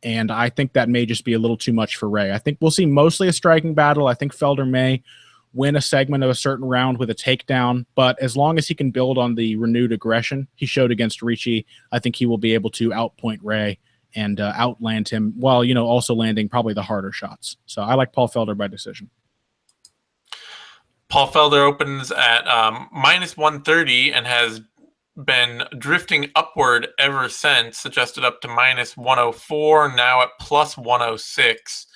And I think that may just be a little too much for Ray. I think we'll see mostly a striking battle. I think Felder may win a segment of a certain round with a takedown, but as long as he can build on the renewed aggression he showed against Ricci, I think he will be able to outpoint Ray and outland him while, also landing probably the harder shots. So I like Paul Felder by decision. Paul Felder opens at minus 130 and has been drifting upward ever since, adjusted up to minus 104, now at plus 106.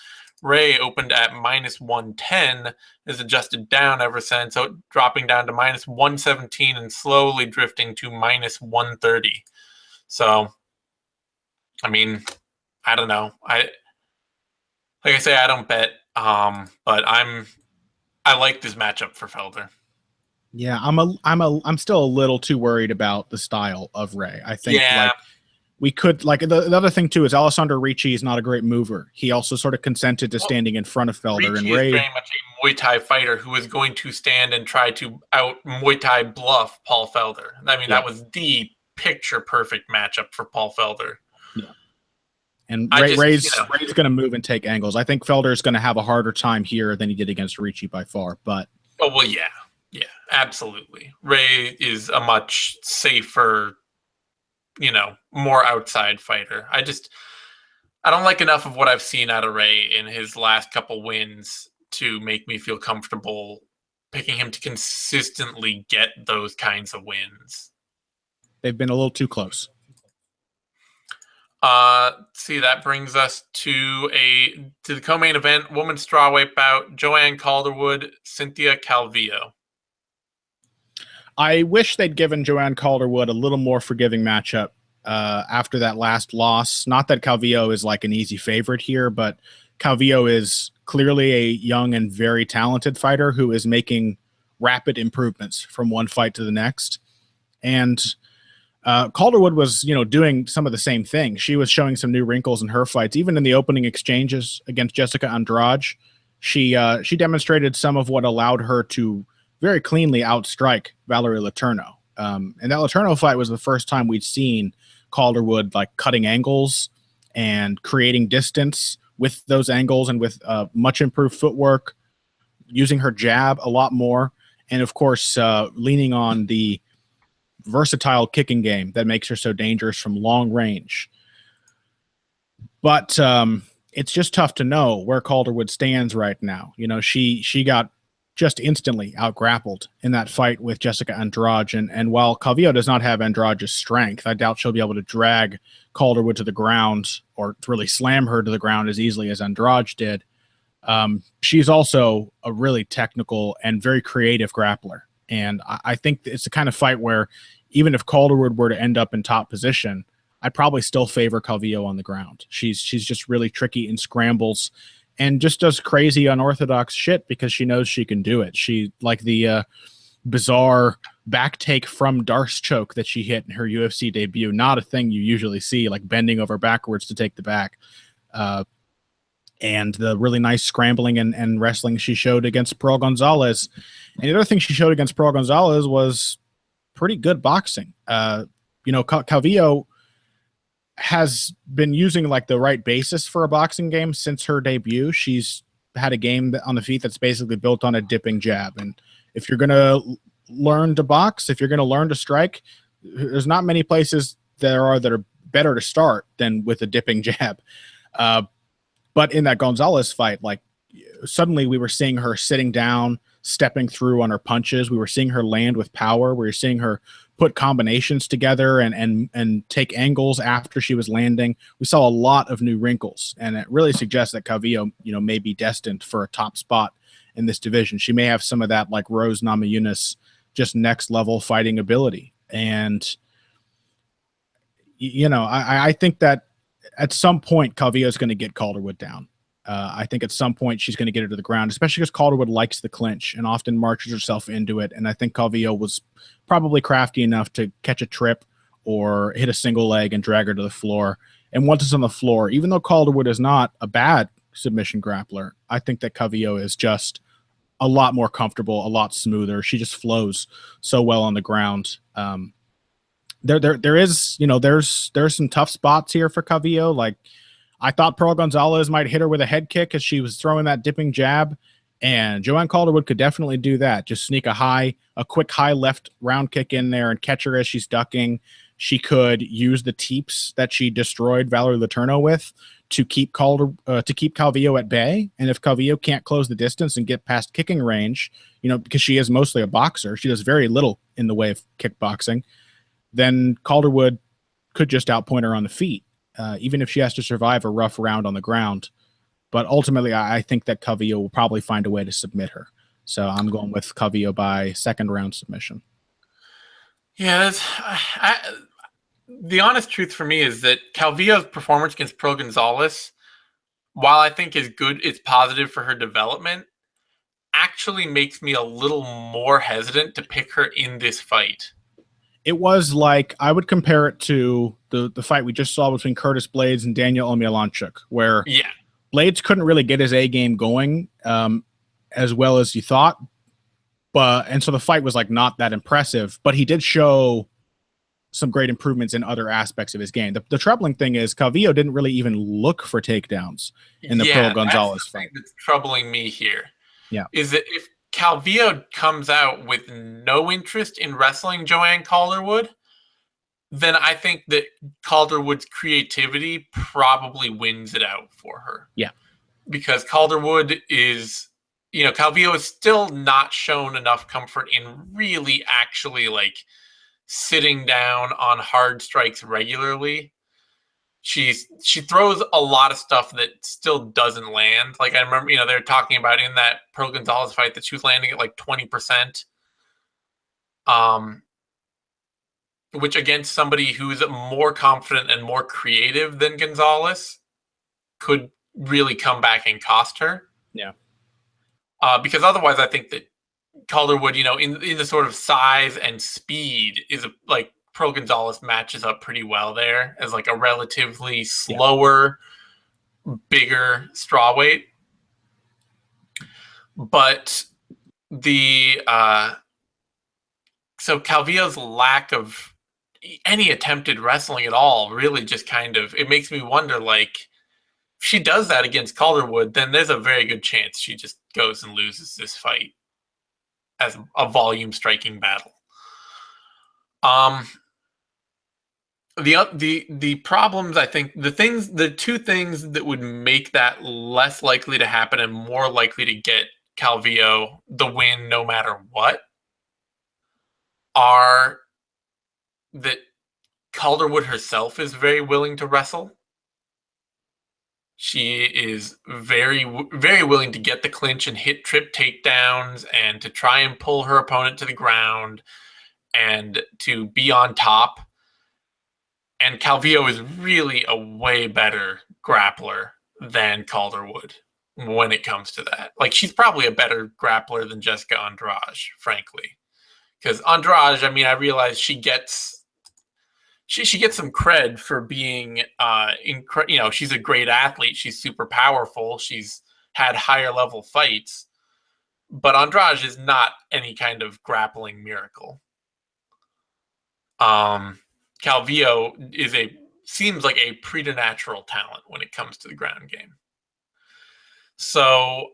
Ray opened at minus 110, is adjusted down ever since, so dropping down to minus 117 and slowly drifting to minus 130. So, I mean, I don't know. Like I say, I don't bet, but I like this matchup for Felder. Yeah, I'm still a little too worried about the style of Ray. I think we could the other thing too is Alessandro Ricci is not a great mover. He also sort of consented to standing in front of Felder. Ricci and Ray is very much a Muay Thai fighter who is going to stand and try to out Muay Thai bluff Paul Felder. I mean, that was the picture perfect matchup for Paul Felder. Yeah. And Ray's going to move and take angles. I think Felder is going to have a harder time here than he did against Ricci by far. But yeah, absolutely. Ray is a much safer, more outside fighter. I don't like enough of what I've seen out of Ray in his last couple wins to make me feel comfortable picking him to consistently get those kinds of wins. They've been a little too close. See, that brings us to the co-main event, women's strawweight bout, Joanne Calderwood, Cynthia Calvillo. I wish they'd given Joanne Calderwood a little more forgiving matchup after that last loss. Not that Calvillo is like an easy favorite here, but Calvillo is clearly a young and very talented fighter who is making rapid improvements from one fight to the next. And Calderwood was, doing some of the same things. She was showing some new wrinkles in her fights. Even in the opening exchanges against Jessica Andrade, she demonstrated some of what allowed her to very cleanly outstrike Valerie Letourneau. And that Letourneau fight was the first time we'd seen Calderwood cutting angles and creating distance with those angles and with much improved footwork, using her jab a lot more, and of course leaning on the versatile kicking game that makes her so dangerous from long range. But it's just tough to know where Calderwood stands right now. She got just instantly out-grappled in that fight with Jessica Andrade. And while Calvillo does not have Andrade's strength, I doubt she'll be able to drag Calderwood to the ground or to really slam her to the ground as easily as Andrade did. She's also a really technical and very creative grappler. And I think it's the kind of fight where even if Calderwood were to end up in top position, I'd probably still favor Calvillo on the ground. She's just really tricky in scrambles and just does crazy unorthodox shit because she knows she can do it. She like the bizarre back take from Darce choke that she hit in her UFC debut. Not a thing you usually see, like bending over backwards to take the back. And the really nice scrambling and wrestling she showed against Pearl Gonzalez. And the other thing she showed against Pearl Gonzalez was pretty good boxing. Calvillo has been using like the right basis for a boxing game since her debut. She's had a game on the feet that's basically built on a dipping jab. And if you're going to learn to box, if you're going to learn to strike, there's not many places that are better to start than with a dipping jab. But in that Gonzalez fight, like suddenly we were seeing her sitting down, stepping through on her punches. We were seeing her land with power. We were seeing her put combinations together and take angles after she was landing. We saw a lot of new wrinkles, and it really suggests that Calvillo, may be destined for a top spot in this division. She may have some of that like Rose Namajunas, just next level fighting ability. And I think that at some point, Calvillo is going to get Calderwood down. I think at some point she's going to get her to the ground, especially because Calderwood likes the clinch and often marches herself into it. And I think Calvillo was probably crafty enough to catch a trip or hit a single leg and drag her to the floor. And once it's on the floor, even though Calderwood is not a bad submission grappler, I think that Calvillo is just a lot more comfortable, a lot smoother. She just flows so well on the ground. There's some tough spots here for Calvillo. Like I thought Pearl Gonzalez might hit her with a head kick as she was throwing that dipping jab, and Joanne Calderwood could definitely do that. Just sneak a quick high left round kick in there and catch her as she's ducking. She could use the teeps that she destroyed Valerie Letourneau with to keep Calvillo at bay. And if Calvillo can't close the distance and get past kicking range, because she is mostly a boxer, she does very little in the way of kickboxing, then Calderwood could just outpoint her on the feet, even if she has to survive a rough round on the ground. But ultimately, I think that Calvillo will probably find a way to submit her. So I'm going with Calvillo by second round submission. Yeah, the honest truth for me is that Calvillo's performance against Pearl Gonzalez, while I think is good, it's positive for her development, actually makes me a little more hesitant to pick her in this fight. It was like, I would compare it to the fight we just saw between Curtis Blades and Daniel Omielanchuk, where Blades couldn't really get his A game going as well as you thought. And so the fight was like not that impressive, but he did show some great improvements in other aspects of his game. The troubling thing is Calvillo didn't really even look for takedowns in the Pearl Gonzalez fight. That's troubling me here. Yeah. Is that if Calvillo comes out with no interest in wrestling Joanne Calderwood, then I think that Calderwood's creativity probably wins it out for her. Yeah. Because Calderwood is, Calvillo is still not shown enough comfort in really actually like sitting down on hard strikes regularly. She throws a lot of stuff that still doesn't land. Like I remember, they're talking about in that Pearl Gonzalez fight that she was landing at like 20%. Which against somebody who's more confident and more creative than Gonzalez could really come back and cost her. Yeah. Because otherwise I think that Calderwood, in the sort of size and speed is like Pearl Gonzalez matches up pretty well there as like a relatively slower, bigger strawweight. But so Calvillo's lack of any attempted wrestling at all really just kind of, it makes me wonder, like, if she does that against Calderwood, then there's a very good chance she just goes and loses this fight as a volume striking battle. The problems, I think, the two things that would make that less likely to happen and more likely to get Calvillo the win no matter what are that Calderwood herself is very willing to wrestle. She is very, very willing to get the clinch and hit trip takedowns and to try and pull her opponent to the ground and to be on top. And Calvillo is really a way better grappler than Calderwood when it comes to that. Like, she's probably a better grappler than Jessica Andrade, frankly. Because Andrade, I mean, I realize she gets some cred for being, she's a great athlete. She's super powerful. She's had higher level fights. But Andrade is not any kind of grappling miracle. Calvillo seems like a preternatural talent when it comes to the ground game. So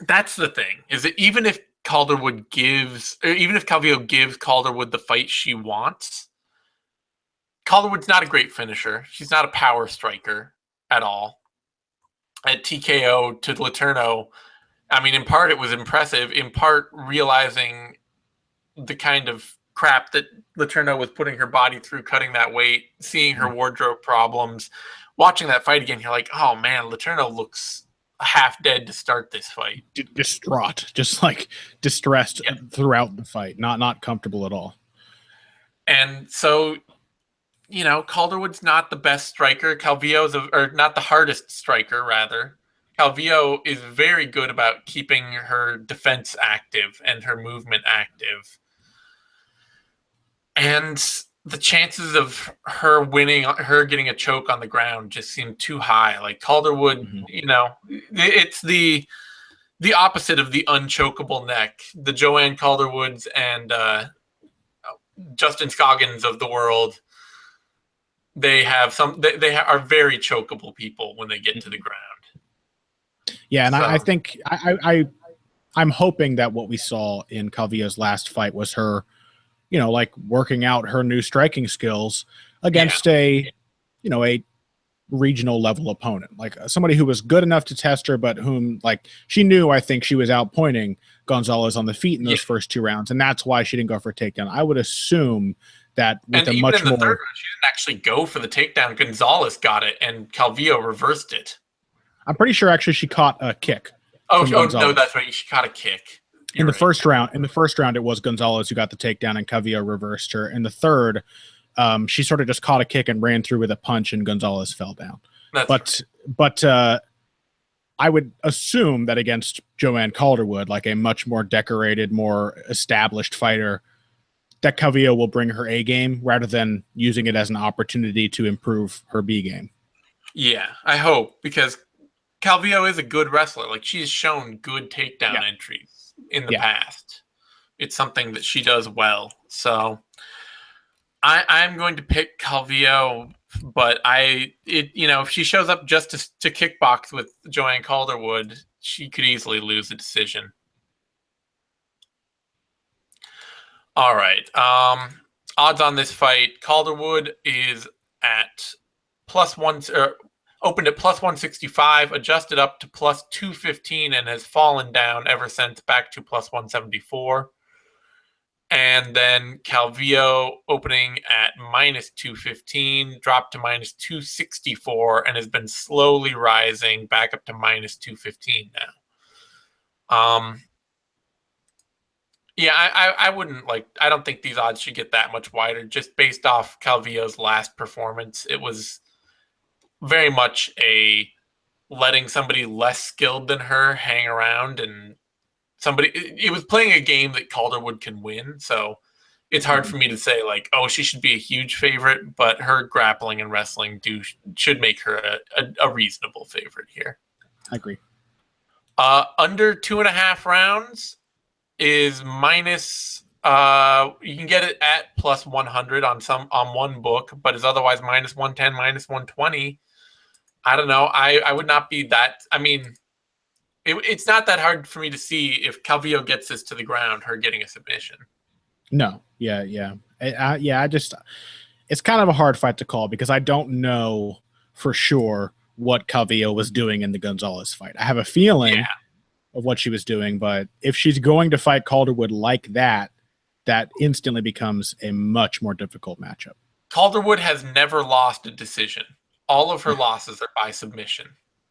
that's the thing, is that even if Calvillo gives Calderwood the fight she wants, Calderwood's not a great finisher. She's not a power striker at all. At TKO to Letourneau, I mean, in part it was impressive, in part realizing the kind of crap that Letourneau was putting her body through, cutting that weight, seeing her wardrobe problems, watching that fight again, you're like, oh man, Letourneau looks half dead to start this fight. Distraught, just like distressed throughout the fight, not comfortable at all. And so, Calderwood's not the best striker. Calvillo's or not the hardest striker, rather. Calvillo is very good about keeping her defense active and her movement active. And the chances of her winning, her getting a choke on the ground just seem too high. Like Calderwood, it's the opposite of the unchokeable neck. The Joanne Calderwoods and Justin Scoggins of the world, they are very chokeable people when they get to the ground. Yeah, and so, I think I'm hoping that what we saw in Calvillo's last fight was her, like working out her new striking skills against a regional level opponent, like somebody who was good enough to test her, but whom, like, she knew, I think she was outpointing Gonzalez on the feet in those first 2 rounds, and that's why she didn't go for a takedown. I would assume that with and a much in the more third round, she didn't actually go for the takedown. Gonzalez got it, and Calvillo reversed it. I'm pretty sure actually she caught a kick. Oh no, that's right. She caught a kick. In the first round, it was Gonzalez who got the takedown, and Calvillo reversed her. In the third, she sort of just caught a kick and ran through with a punch, and Gonzalez fell down. But I would assume that against Joanne Calderwood, like a much more decorated, more established fighter, that Calvillo will bring her A game rather than using it as an opportunity to improve her B game. Yeah, I hope, because Calvillo is a good wrestler. Like, she's shown good takedown entries in the past. It's something that she does well. So I'm going to pick Calvillo, but if she shows up just to kickbox with Joanne Calderwood, she could easily lose the decision. All right. Odds on this fight: Calderwood is at opened at plus 165, adjusted up to plus 215, and has fallen down ever since, back to plus 174. And then Calvillo opening at minus 215, dropped to minus 264, and has been slowly rising back up to minus 215 now. I wouldn't I don't think these odds should get that much wider, just based off Calvillo's last performance. It was very much a letting somebody less skilled than her hang around, and it was playing a game that Calderwood can win. So it's hard for me to say she should be a huge favorite, but her grappling and wrestling should make her a reasonable favorite here. I agree. Under 2.5 rounds is minus. You can get it at plus 100 on one book, but is otherwise minus 110, minus 120. I don't know. I would not be that. I mean, it's not that hard for me to see if Calvillo gets this to the ground, her getting a submission. No. Yeah. It's kind of a hard fight to call because I don't know for sure what Calvillo was doing in the Gonzalez fight. I have a feeling of what she was doing, but if she's going to fight Calderwood like that, that instantly becomes a much more difficult matchup. Calderwood has never lost a decision. All of her losses are by submission.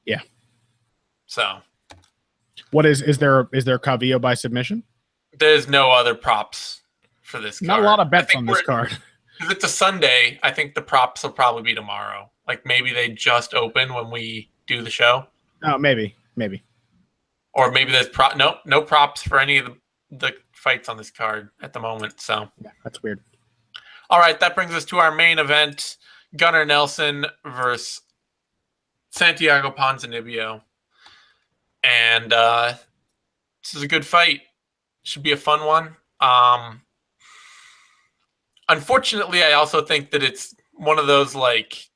Yeah. So, what is there Calvillo by submission? There's no other props for this card. Not a lot of bets on this card. If it's a Sunday, I think the props will probably be tomorrow. Like maybe they just open when we do the show. Oh, maybe. Or maybe there's no props for any of the fights on this card at the moment. So yeah, that's weird. All right, that brings us to our main event: Gunnar Nelson versus Santiago Ponzinibbio. And this is a good fight. Should be a fun one. Unfortunately, I also think that it's one of those like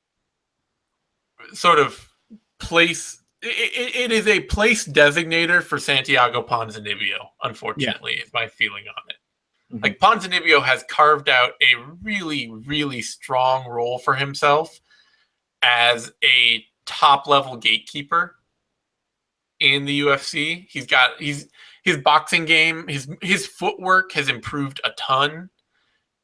sort of place. It is a place designator for Santiago Ponzinibbio. Unfortunately, is my feeling on it. Mm-hmm. Like Ponzinibbio has carved out a really, really strong role for himself as a top-level gatekeeper in the UFC. His boxing game, his footwork has improved a ton,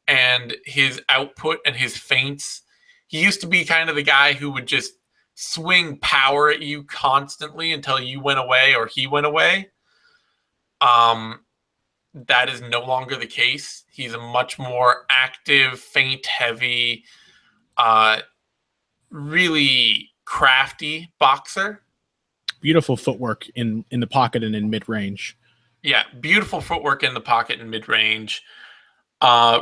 and his output and his feints. He used to be kind of the guy who would just swing power at you constantly until you went away or he went away. That is no longer the case. He's a much more active, feint-heavy, really crafty boxer. Beautiful footwork in the pocket and in mid-range. Yeah, beautiful footwork in the pocket and mid-range.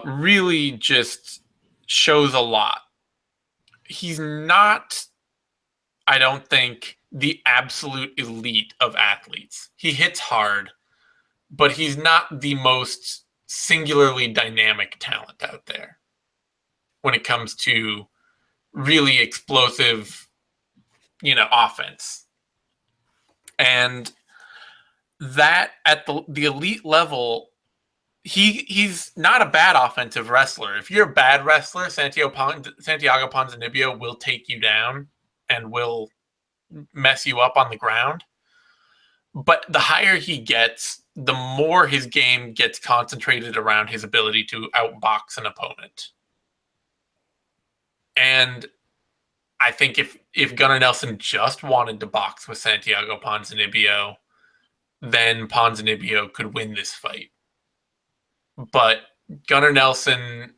Really just shows a lot. He's not, I don't think, the absolute elite of athletes. He hits hard, but he's not the most singularly dynamic talent out there when it comes to really explosive, offense. And that at the elite level, he's not a bad offensive wrestler. If you're a bad wrestler, Santiago Ponzinibbio will take you down and will mess you up on the ground. But the higher he gets, the more his game gets concentrated around his ability to outbox an opponent. And I think if Gunnar Nelson just wanted to box with Santiago Ponzinibbio, then Ponzinibbio could win this fight. But Gunnar Nelson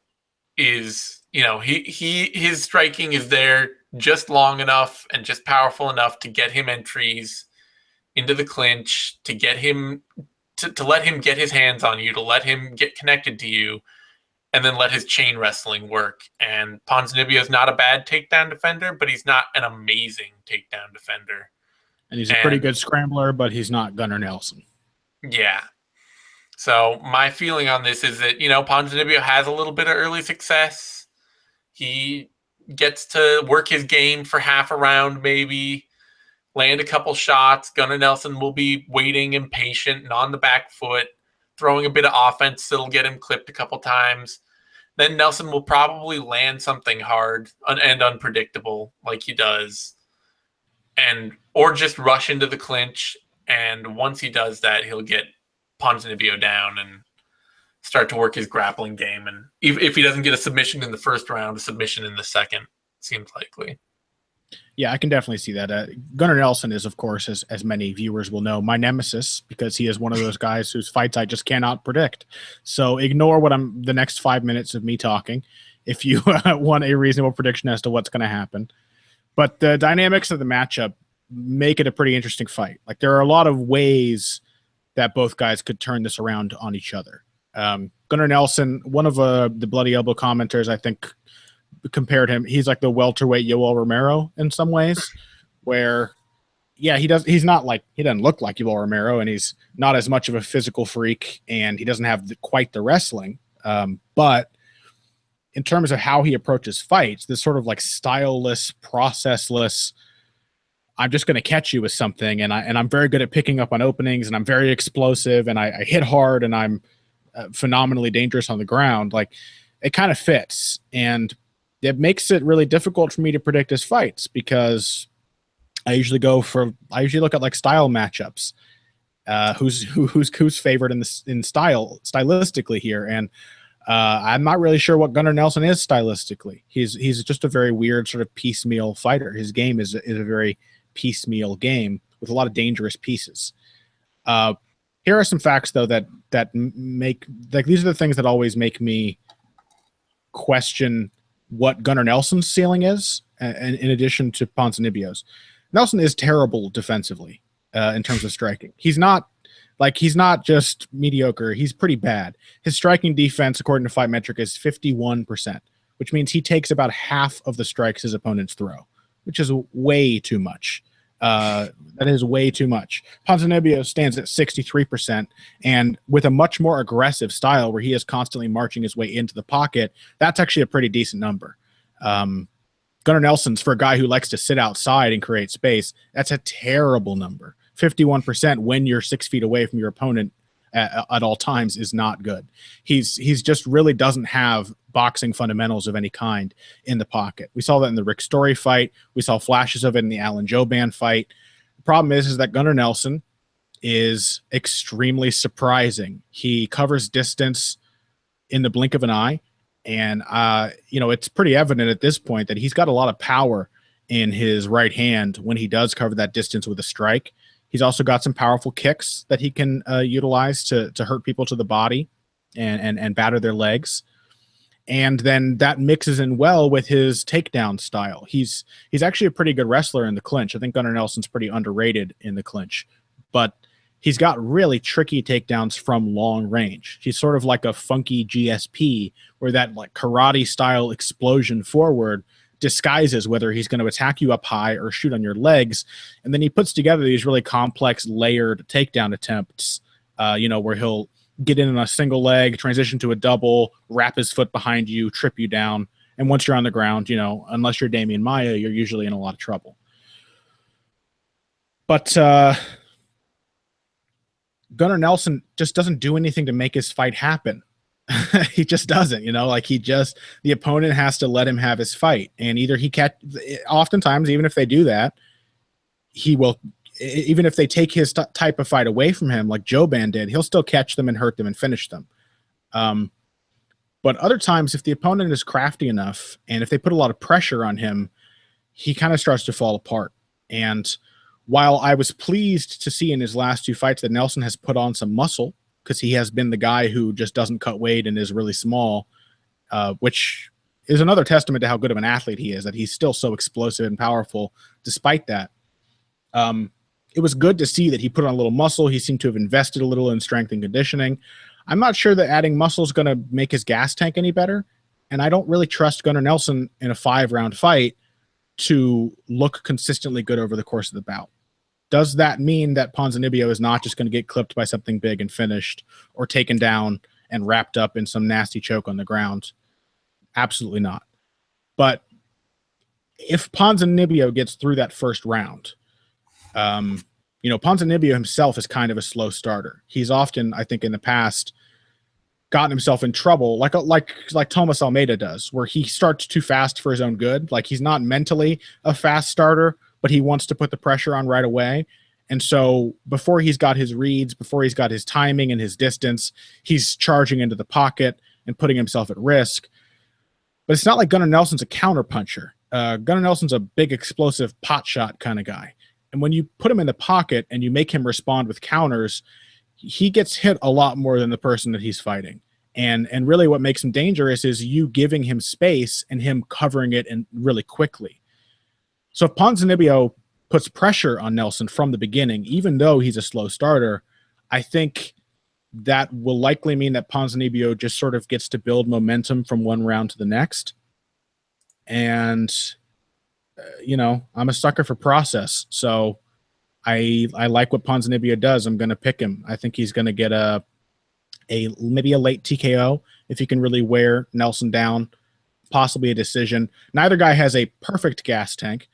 is, his striking is there just long enough and just powerful enough to get him entries into the clinch, to get him to let him get his hands on you, to let him get connected to you, and then let his chain wrestling work. And Ponzinibbio is not a bad takedown defender, but he's not an amazing takedown defender. And he's a pretty good scrambler, but he's not Gunnar Nelson. Yeah. So my feeling on this is that, Ponzinibbio has a little bit of early success. He gets to work his game for half a round, maybe land a couple shots. Gunnar Nelson will be waiting and patient and on the back foot, throwing a bit of offense that'll get him clipped a couple times. Then Nelson will probably land something hard and unpredictable like he does, or just rush into the clinch. And once he does that, he'll get Ponzinibbio down and start to work his grappling game. And if he doesn't get a submission in the first round, a submission in the second seems likely. Yeah, I can definitely see that. Gunnar Nelson is, of course, as many viewers will know, my nemesis, because he is one of those guys whose fights I just cannot predict. So ignore the next 5 minutes of me talking if you want a reasonable prediction as to what's going to happen. But the dynamics of the matchup make it a pretty interesting fight. Like, there are a lot of ways that both guys could turn this around on each other. Gunnar Nelson, one of the Bloody Elbow commenters, I think, compared him. He's like the welterweight Yoel Romero in some ways, where, yeah, he doesn't look like Yoel Romero, and he's not as much of a physical freak, and he doesn't have quite the wrestling. But in terms of how he approaches fights, this sort of like styleless, processless, I'm just going to catch you with something, and I'm very good at picking up on openings, and I'm very explosive, and I hit hard, and I'm phenomenally dangerous on the ground. Like, it kind of fits, and it makes it really difficult for me to predict his fights, because I usually look at like style matchups, who's favored in style stylistically here, and I'm not really sure what Gunnar Nelson is stylistically. He's just a very weird sort of piecemeal fighter. His game is a very piecemeal game with a lot of dangerous pieces. Here are some facts, though, that make, like, these are the things that always make me question what Gunnar Nelson's ceiling is, and in addition to Ponzinibbio's. Nelson is terrible defensively in terms of striking. He's not just mediocre. He's pretty bad. His striking defense, according to Fight Metric, is 51%, which means he takes about half of the strikes his opponents throw, which is way too much. That is way too much. Ponzinibbio stands at 63%, and with a much more aggressive style where he is constantly marching his way into the pocket, that's actually a pretty decent number. Gunnar Nelson's, for a guy who likes to sit outside and create space, that's a terrible number. 51% when you're 6 feet away from your opponent at all times is not good. He's just really doesn't have boxing fundamentals of any kind in the pocket. We saw that in the Rick Story fight. We saw flashes of it in the Alan Jouban fight. The problem is that Gunnar Nelson is extremely surprising. He covers distance in the blink of an eye. And, it's pretty evident at this point that he's got a lot of power in his right hand when he does cover that distance with a strike. He's also got some powerful kicks that he can utilize to hurt people to the body and batter their legs. And then that mixes in well with his takedown style. He's actually a pretty good wrestler in the clinch. I think Gunnar Nelson's pretty underrated in the clinch, but he's got really tricky takedowns from long range. He's sort of like a funky GSP where that like karate style explosion forward disguises whether he's going to attack you up high or shoot on your legs. And then he puts together these really complex layered takedown attempts, where he'll get in on a single leg, transition to a double, wrap his foot behind you, trip you down. And once you're on the ground, unless you're Damian Maia, you're usually in a lot of trouble. But Gunnar Nelson just doesn't do anything to make his fight happen. He just doesn't, the opponent has to let him have his fight. And either oftentimes, even if they do that, he will, even if they take his type of fight away from him, like Jouban did, he'll still catch them and hurt them and finish them. But other times, if the opponent is crafty enough and if they put a lot of pressure on him, he kind of starts to fall apart. And while I was pleased to see in his last two fights that Nelson has put on some muscle, because he has been the guy who just doesn't cut weight and is really small, which is another testament to how good of an athlete he is, that he's still so explosive and powerful despite that. It was good to see that he put on a little muscle. He seemed to have invested a little in strength and conditioning. I'm not sure that adding muscle is going to make his gas tank any better, and I don't really trust Gunnar Nelson in a 5-round fight to look consistently good over the course of the bout. Does that mean that Ponzinibbio is not just going to get clipped by something big and finished, or taken down and wrapped up in some nasty choke on the ground? Absolutely not. But if Ponzinibbio gets through that first round, Ponzinibbio himself is kind of a slow starter. He's often, I think, in the past gotten himself in trouble, like Thomas Almeida does, where he starts too fast for his own good. Like, he's not mentally a fast starter, but he wants to put the pressure on right away. And so before he's got his reads, before he's got his timing and his distance, he's charging into the pocket and putting himself at risk. But it's not like Gunnar Nelson's a counterpuncher. Gunnar Nelson's a big, explosive pot shot kind of guy. And when you put him in the pocket and you make him respond with counters, he gets hit a lot more than the person that he's fighting. And really what makes him dangerous is you giving him space and him covering it and really quickly. So if Ponzinibbio puts pressure on Nelson from the beginning, even though he's a slow starter, I think that will likely mean that Ponzinibbio just sort of gets to build momentum from one round to the next. And, I'm a sucker for process. So I like what Ponzinibbio does. I'm going to pick him. I think he's going to get maybe a late TKO if he can really wear Nelson down, possibly a decision. Neither guy has a perfect gas tank,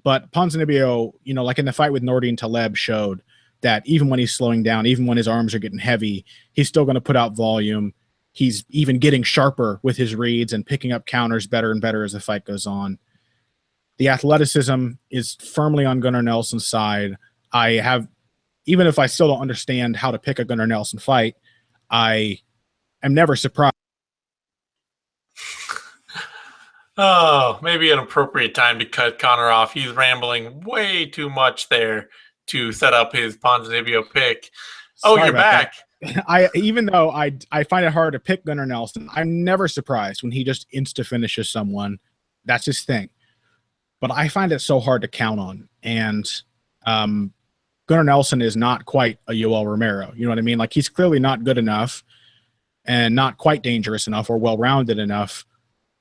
but Ponzinibbio, like in the fight with Nordine Taleb, showed that even when he's slowing down, even when his arms are getting heavy, he's still going to put out volume. He's even getting sharper with his reads and picking up counters better and better as the fight goes on. The athleticism is firmly on Gunnar Nelson's side. Even if I still don't understand how to pick a Gunnar Nelson fight, I am never surprised. Oh, maybe an appropriate time to cut Connor off. He's rambling way too much there to set up his Ponzinibbio pick. Oh, Sorry you're about back. that. Even though I find it hard to pick Gunnar Nelson, I'm never surprised when he just insta finishes someone. That's his thing. But I find it so hard to count on. And Gunnar Nelson is not quite a Yoel Romero. You know what I mean? Like, he's clearly not good enough and not quite dangerous enough or well-rounded enough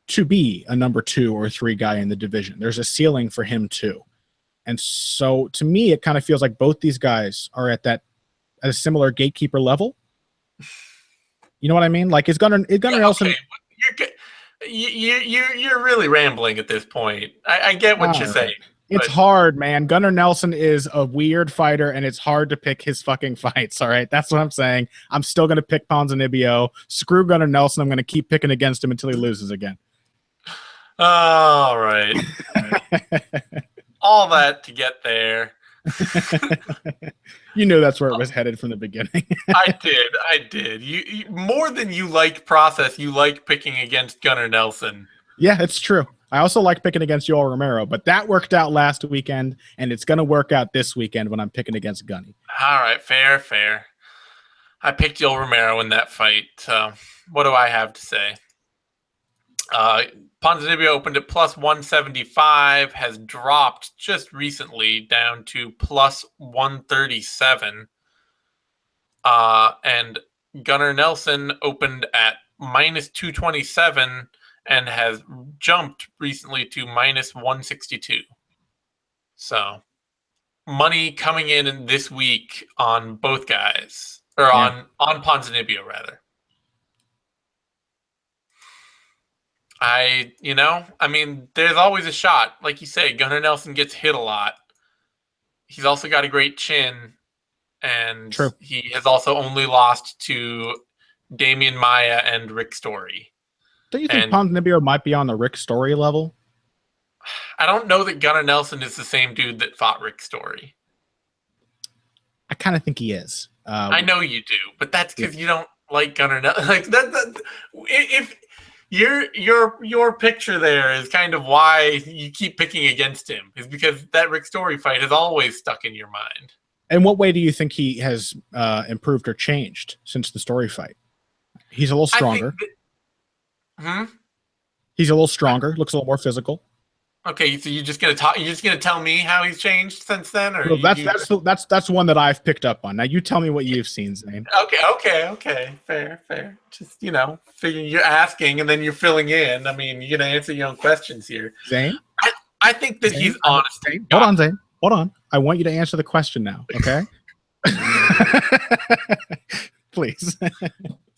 to be a number 2 or 3 guy in the division. There's a ceiling for him too. And so to me, it kind of feels like both these guys are at a similar gatekeeper level. You know what I mean? Like, is Gunnar Nelson? Okay. You're really rambling at this point. I get what you're saying. It's hard, man. Gunnar Nelson is a weird fighter, and it's hard to pick his fucking fights. All right, that's what I'm saying. I'm still going to pick Ponzinibbio. Screw Gunnar Nelson. I'm going to keep picking against him until he loses again. All right. All that to get there. You knew that's where it was headed from the beginning. I did. You more than you like process, you like picking against Gunnar Nelson. Yeah, it's true. I also like picking against Yoel Romero, but that worked out last weekend, and it's going to work out this weekend when I'm picking against Gunny. All right, fair. I picked Yoel Romero in that fight. What do I have to say? Ponzinibbio opened at plus 175, has dropped just recently down to plus 137. And Gunnar Nelson opened at minus 227 and has jumped recently to minus 162. So money coming in this week on both guys, or on Ponzinibbio rather. I mean, there's always a shot. Like you say, Gunnar Nelson gets hit a lot. He's also got a great chin, and True. He has also only lost to Damian Maia and Rick Story. Don't you think Ponzinibbio might be on the Rick Story level? I don't know that Gunnar Nelson is the same dude that fought Rick Story. I kind of think he is. I know you do, but that's because you don't like Gunnar Nelson. Like that. If your picture there is kind of why you keep picking against him, is because that Rick Story fight has always stuck in your mind. In what way do you think he has improved or changed since the Story fight? He's a little stronger. He's a little stronger. Looks a little more physical. Okay, so you're just gonna talk. You're just gonna tell me how he's changed since then, or well, that's one that I've picked up on. Now you tell me what you've seen, Zane. Okay. Fair. Just figuring you're asking and then you're filling in. I mean, you're gonna answer your own questions here, Zane. I think that he's honest. Hold on, Zane. Hold on. I want you to answer the question now. Okay. Please.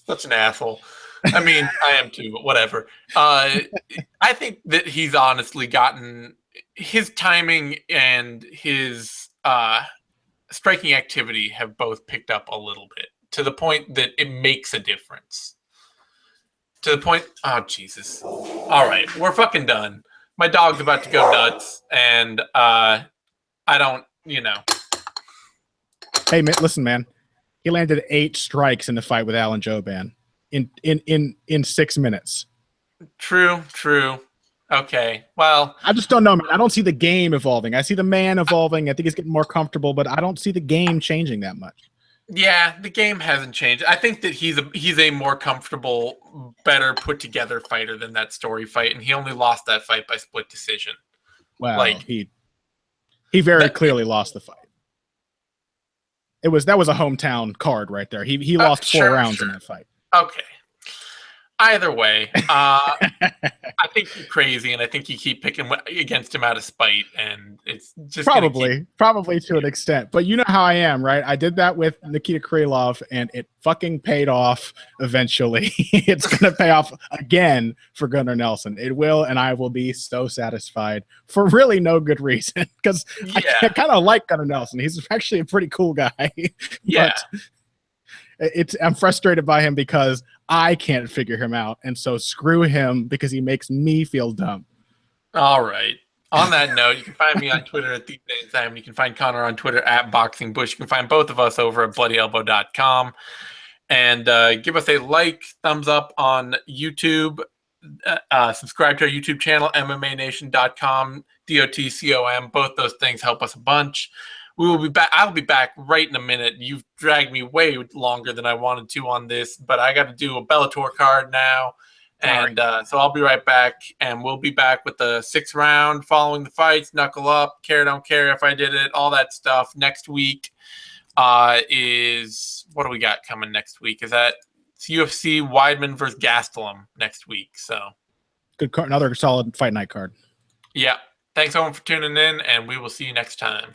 Such an asshole. I mean, I am too, but whatever. I think that he's honestly gotten his timing and his striking activity have both picked up a little bit to the point that it makes a difference. To the point, oh, Jesus. All right, we're fucking done. My dog's about to go nuts, and I don't, Hey, listen, man. He landed 8 strikes in the fight with Alan Jouban. In 6 minutes. True. Okay. Well, I just don't know, man. I don't see the game evolving. I see the man evolving. I think he's getting more comfortable, but I don't see the game changing that much. Yeah, the game hasn't changed. I think that he's a more comfortable, better put together fighter than that Story fight, and he only lost that fight by split decision. Well, he very clearly lost the fight. That was a hometown card right there. He lost 4 rounds in that fight. Okay. Either way, I think you're crazy, and I think you keep picking against him out of spite, and it's just probably to an extent. But you know how I am, right? I did that with Nikita Krylov, and it fucking paid off eventually. It's going to pay off again for Gunnar Nelson. It will, and I will be so satisfied for really no good reason, because I kind of like Gunnar Nelson. He's actually a pretty cool guy. Yeah. I'm frustrated by him because I can't figure him out, and so screw him because he makes me feel dumb. All right. On that note, you can find me on Twitter at TheSameTime. You can find Connor on Twitter at BoxingBush. You can find both of us over at BloodyElbow.com. And give us a like, thumbs up on YouTube. Subscribe to our YouTube channel, MMANation.com, DOTCOM. Both those things help us a bunch. We will be back. I'll be back right in a minute. You've dragged me way longer than I wanted to on this, but I got to do a Bellator card now. And so I'll be right back, and we'll be back with the 6th round following the fights, knuckle up, care, don't care if I did it, all that stuff. Next week is, what do we got coming next week? Is that UFC Weidman versus Gastelum next week. So good card, another solid fight night card. Yeah. Thanks everyone for tuning in, and we will see you next time.